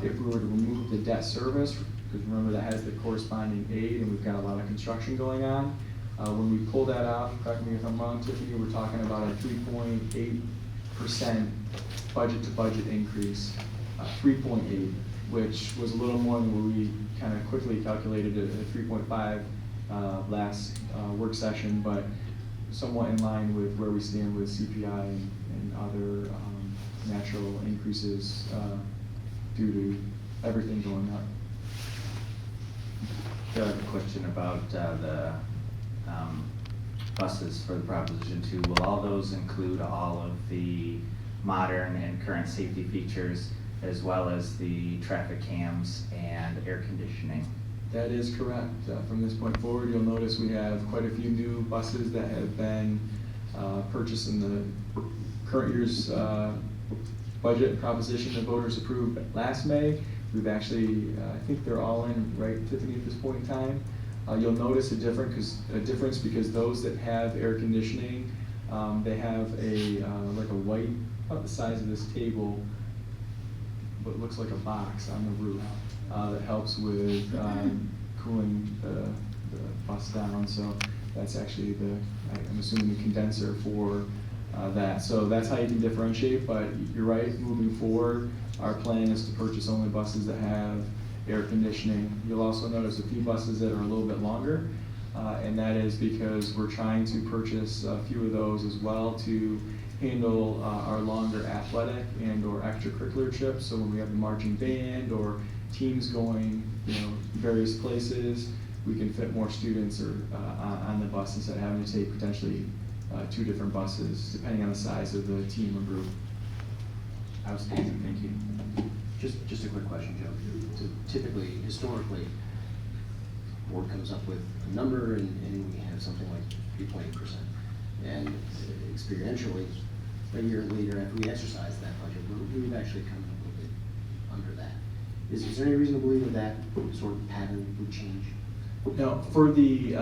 if we were to remove the debt service, because remember that has the corresponding aid, and we've got a lot of construction going on. When we pull that out, correct me if I'm wrong, Tiffany, we're talking about a 3.8% budget to budget increase, 3.8, which was a little more than what we kind of quickly calculated at 3.5 last work session, but somewhat in line with where we stand with CPI and other natural increases due to everything going up. I have a question about the buses for the Proposition 2. Will all those include all of the modern and current safety features, as well as the traffic cams and air conditioning? That is correct. From this point forward, you'll notice we have quite a few new buses that have been purchased in the current year's budget proposition that voters approved last May. We've actually, I think they're all in, right, Tiffany, at this point in time? You'll notice a difference because those that have air conditioning, they have a like a white, about the size of this table, what looks like a box on the roof that helps with cooling the bus down. So that's actually I'm assuming the condenser for that. So that's how you can differentiate, but you're right, moving forward, our plan is to purchase only buses that have air conditioning. You'll also notice a few buses that are a little bit longer, and that is because we're trying to purchase a few of those as well to handle our longer athletic and or extracurricular trips. So when we have the marching band or teams going, various places, we can fit more students on the bus instead of having to take potentially two different buses, depending on the size of the team or group. Outstanding, thank you. Just a quick question, Joe. So typically, historically, the board comes up with a number and we have something like 3.8%. And experientially, a year later after we exercise that budget, we've actually come a little bit under that. Is there any reason to believe that sort of pattern would change? Now, for the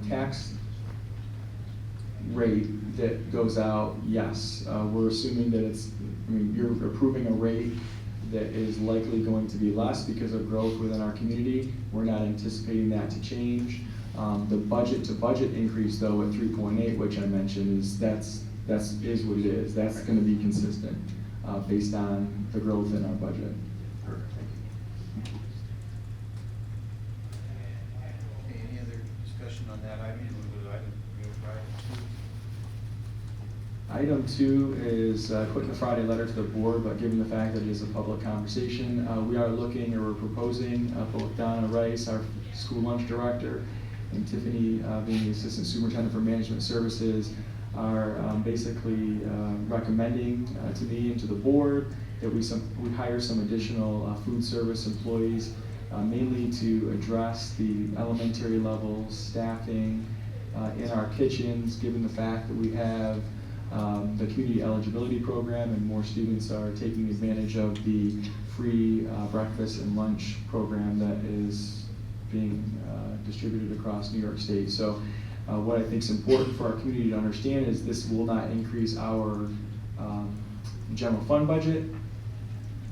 tax rate that goes out, yes. We're assuming that you're approving a rate that is likely going to be less because of growth within our community. We're not anticipating that to change. The budget to budget increase though at 3.8, which I mentioned, is what it is. That's going to be consistent based on the growth in our budget. Perfect, thank you. Okay, any other discussion on that item? Item 2 is putting a Friday letter to the board, but given the fact that it is a public conversation, we are looking or we're proposing both Donna Rice, our school lunch director, and Tiffany, being the assistant superintendent for management services, are basically recommending to me and to the board that we hire some additional food service employees, mainly to address the elementary level staffing in our kitchens, given the fact that we have the community eligibility program and more students are taking advantage of the free breakfast and lunch program that is being distributed across New York State. So what I think is important for our community to understand is this will not increase our general fund budget.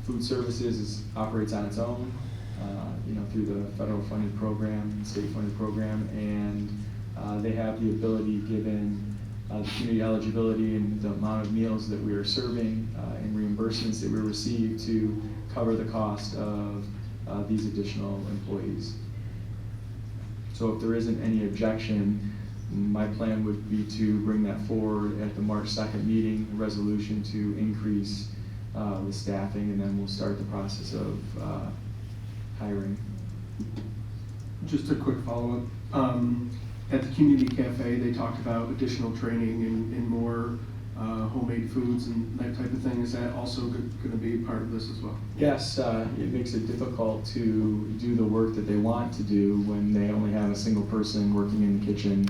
Food services operates on its own, through the federal funded program, state funded program, and they have the ability, given the community eligibility and the amount of meals that we are serving and reimbursements that we receive, to cover the cost of these additional employees. So if there isn't any objection, my plan would be to bring that forward at the March 2nd meeting, a resolution to increase with staffing, and then we'll start the process of hiring. Just a quick follow-up. At the community cafe, they talked about additional training and more homemade foods and that type of thing. Is that also going to be part of this as well? Yes, it makes it difficult to do the work that they want to do when they only have a single person working in the kitchen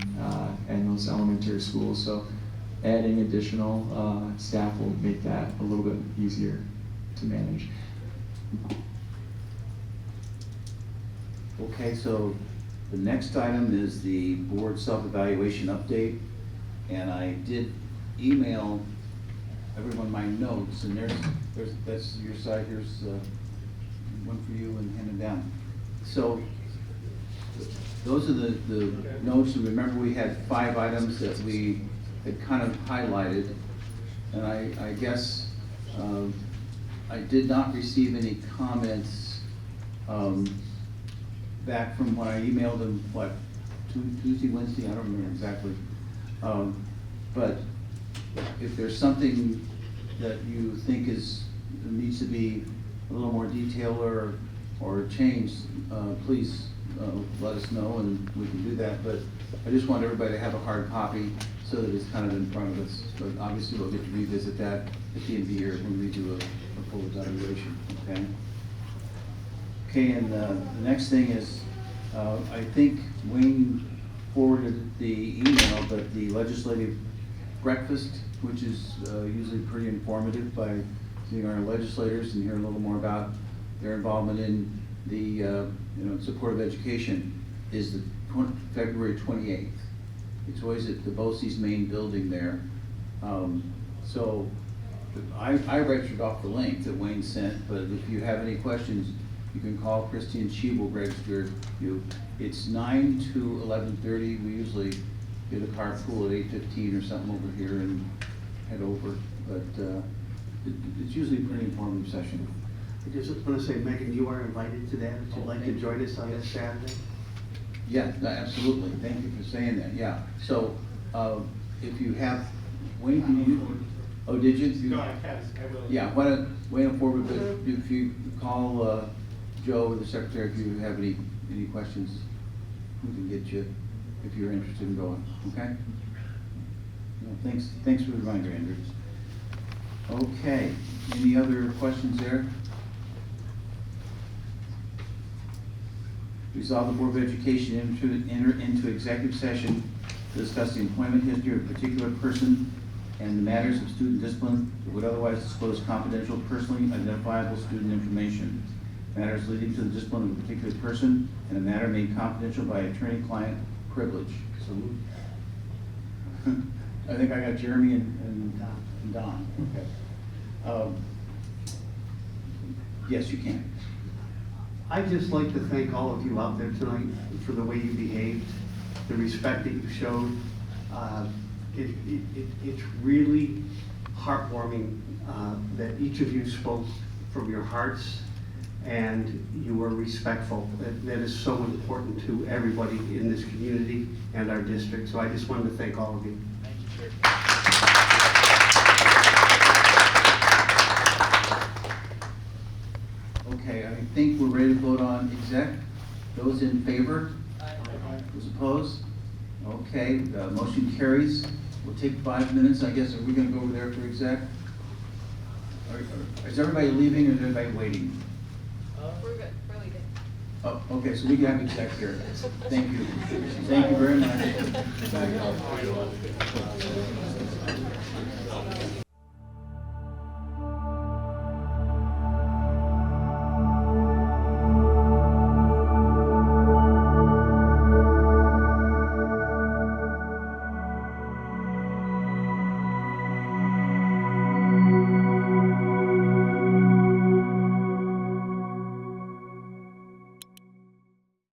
in those elementary schools. So adding additional staff will make that a little bit easier to manage. Okay, so the next item is the board self-evaluation update, and I did email everyone my notes, and that's your side, here's one for you and hand it down. So those are the notes, and remember we had 5 items that we had kind of highlighted, and I guess I did not receive any comments back from when I emailed them, what, Tuesday, Wednesday, I don't remember exactly. But if there's something that you think needs to be a little more detailed or changed, please let us know and we can do that. But I just want everybody to have a hard copy so that it's kind of in front of us. But obviously we'll get to revisit that at the end of the year when we do a full evaluation, okay? Okay, and the next thing is, I think Wayne forwarded the email, but the legislative breakfast, which is usually pretty informative by seeing our legislators and hearing a little more about their involvement in the support of education, is the February 28th. It's always at the BOCES main building there. So I registered off the link that Wayne sent, but if you have any questions, you can call Christy and she will register you. It's 9 to 11:30. We usually get a carpool at 8:15 or something over here and head over, but it's usually a pretty informative session. I just want to say, Megan, you are invited to that. If you'd like to join us on this Saturday. Yeah, absolutely. Thank you for saying that. Yeah. So if you have, Wayne, did you? Oh, did you? No, I can't. I will. Yeah. Why don't Wayne forward? But if you call Joe, the secretary, if you have any questions, we can get you if you're interested in going. Okay. No, thanks for the reminder, Andrew. Okay. Any other questions there? Resolve the Board of Education enter into executive session to discuss the employment history of a particular person and the matters of student discipline that would otherwise disclose confidential, personally identifiable student information. Matters leading to the discipline of a particular person and a matter made confidential by attorney-client privilege. So I think I got Jeremy and Don. Okay. Yes, you can. I'd just like to thank all of you out there tonight for the way you behaved, the respect that you showed. It's really heartwarming that each of you spoke from your hearts and you were respectful. That is so important to everybody in this community and our district. So I just wanted to thank all of you. Thank you, sir. Okay, I think we're ready to vote on exec. Those in favor? Aye. Those opposed? Okay, the motion carries. We'll take 5 minutes, I guess. Are we gonna go over there for exec? Is everybody leaving or is everybody waiting? We're good, we're leaving. Oh, okay, so we can have exec here. Thank you. Thank you very much.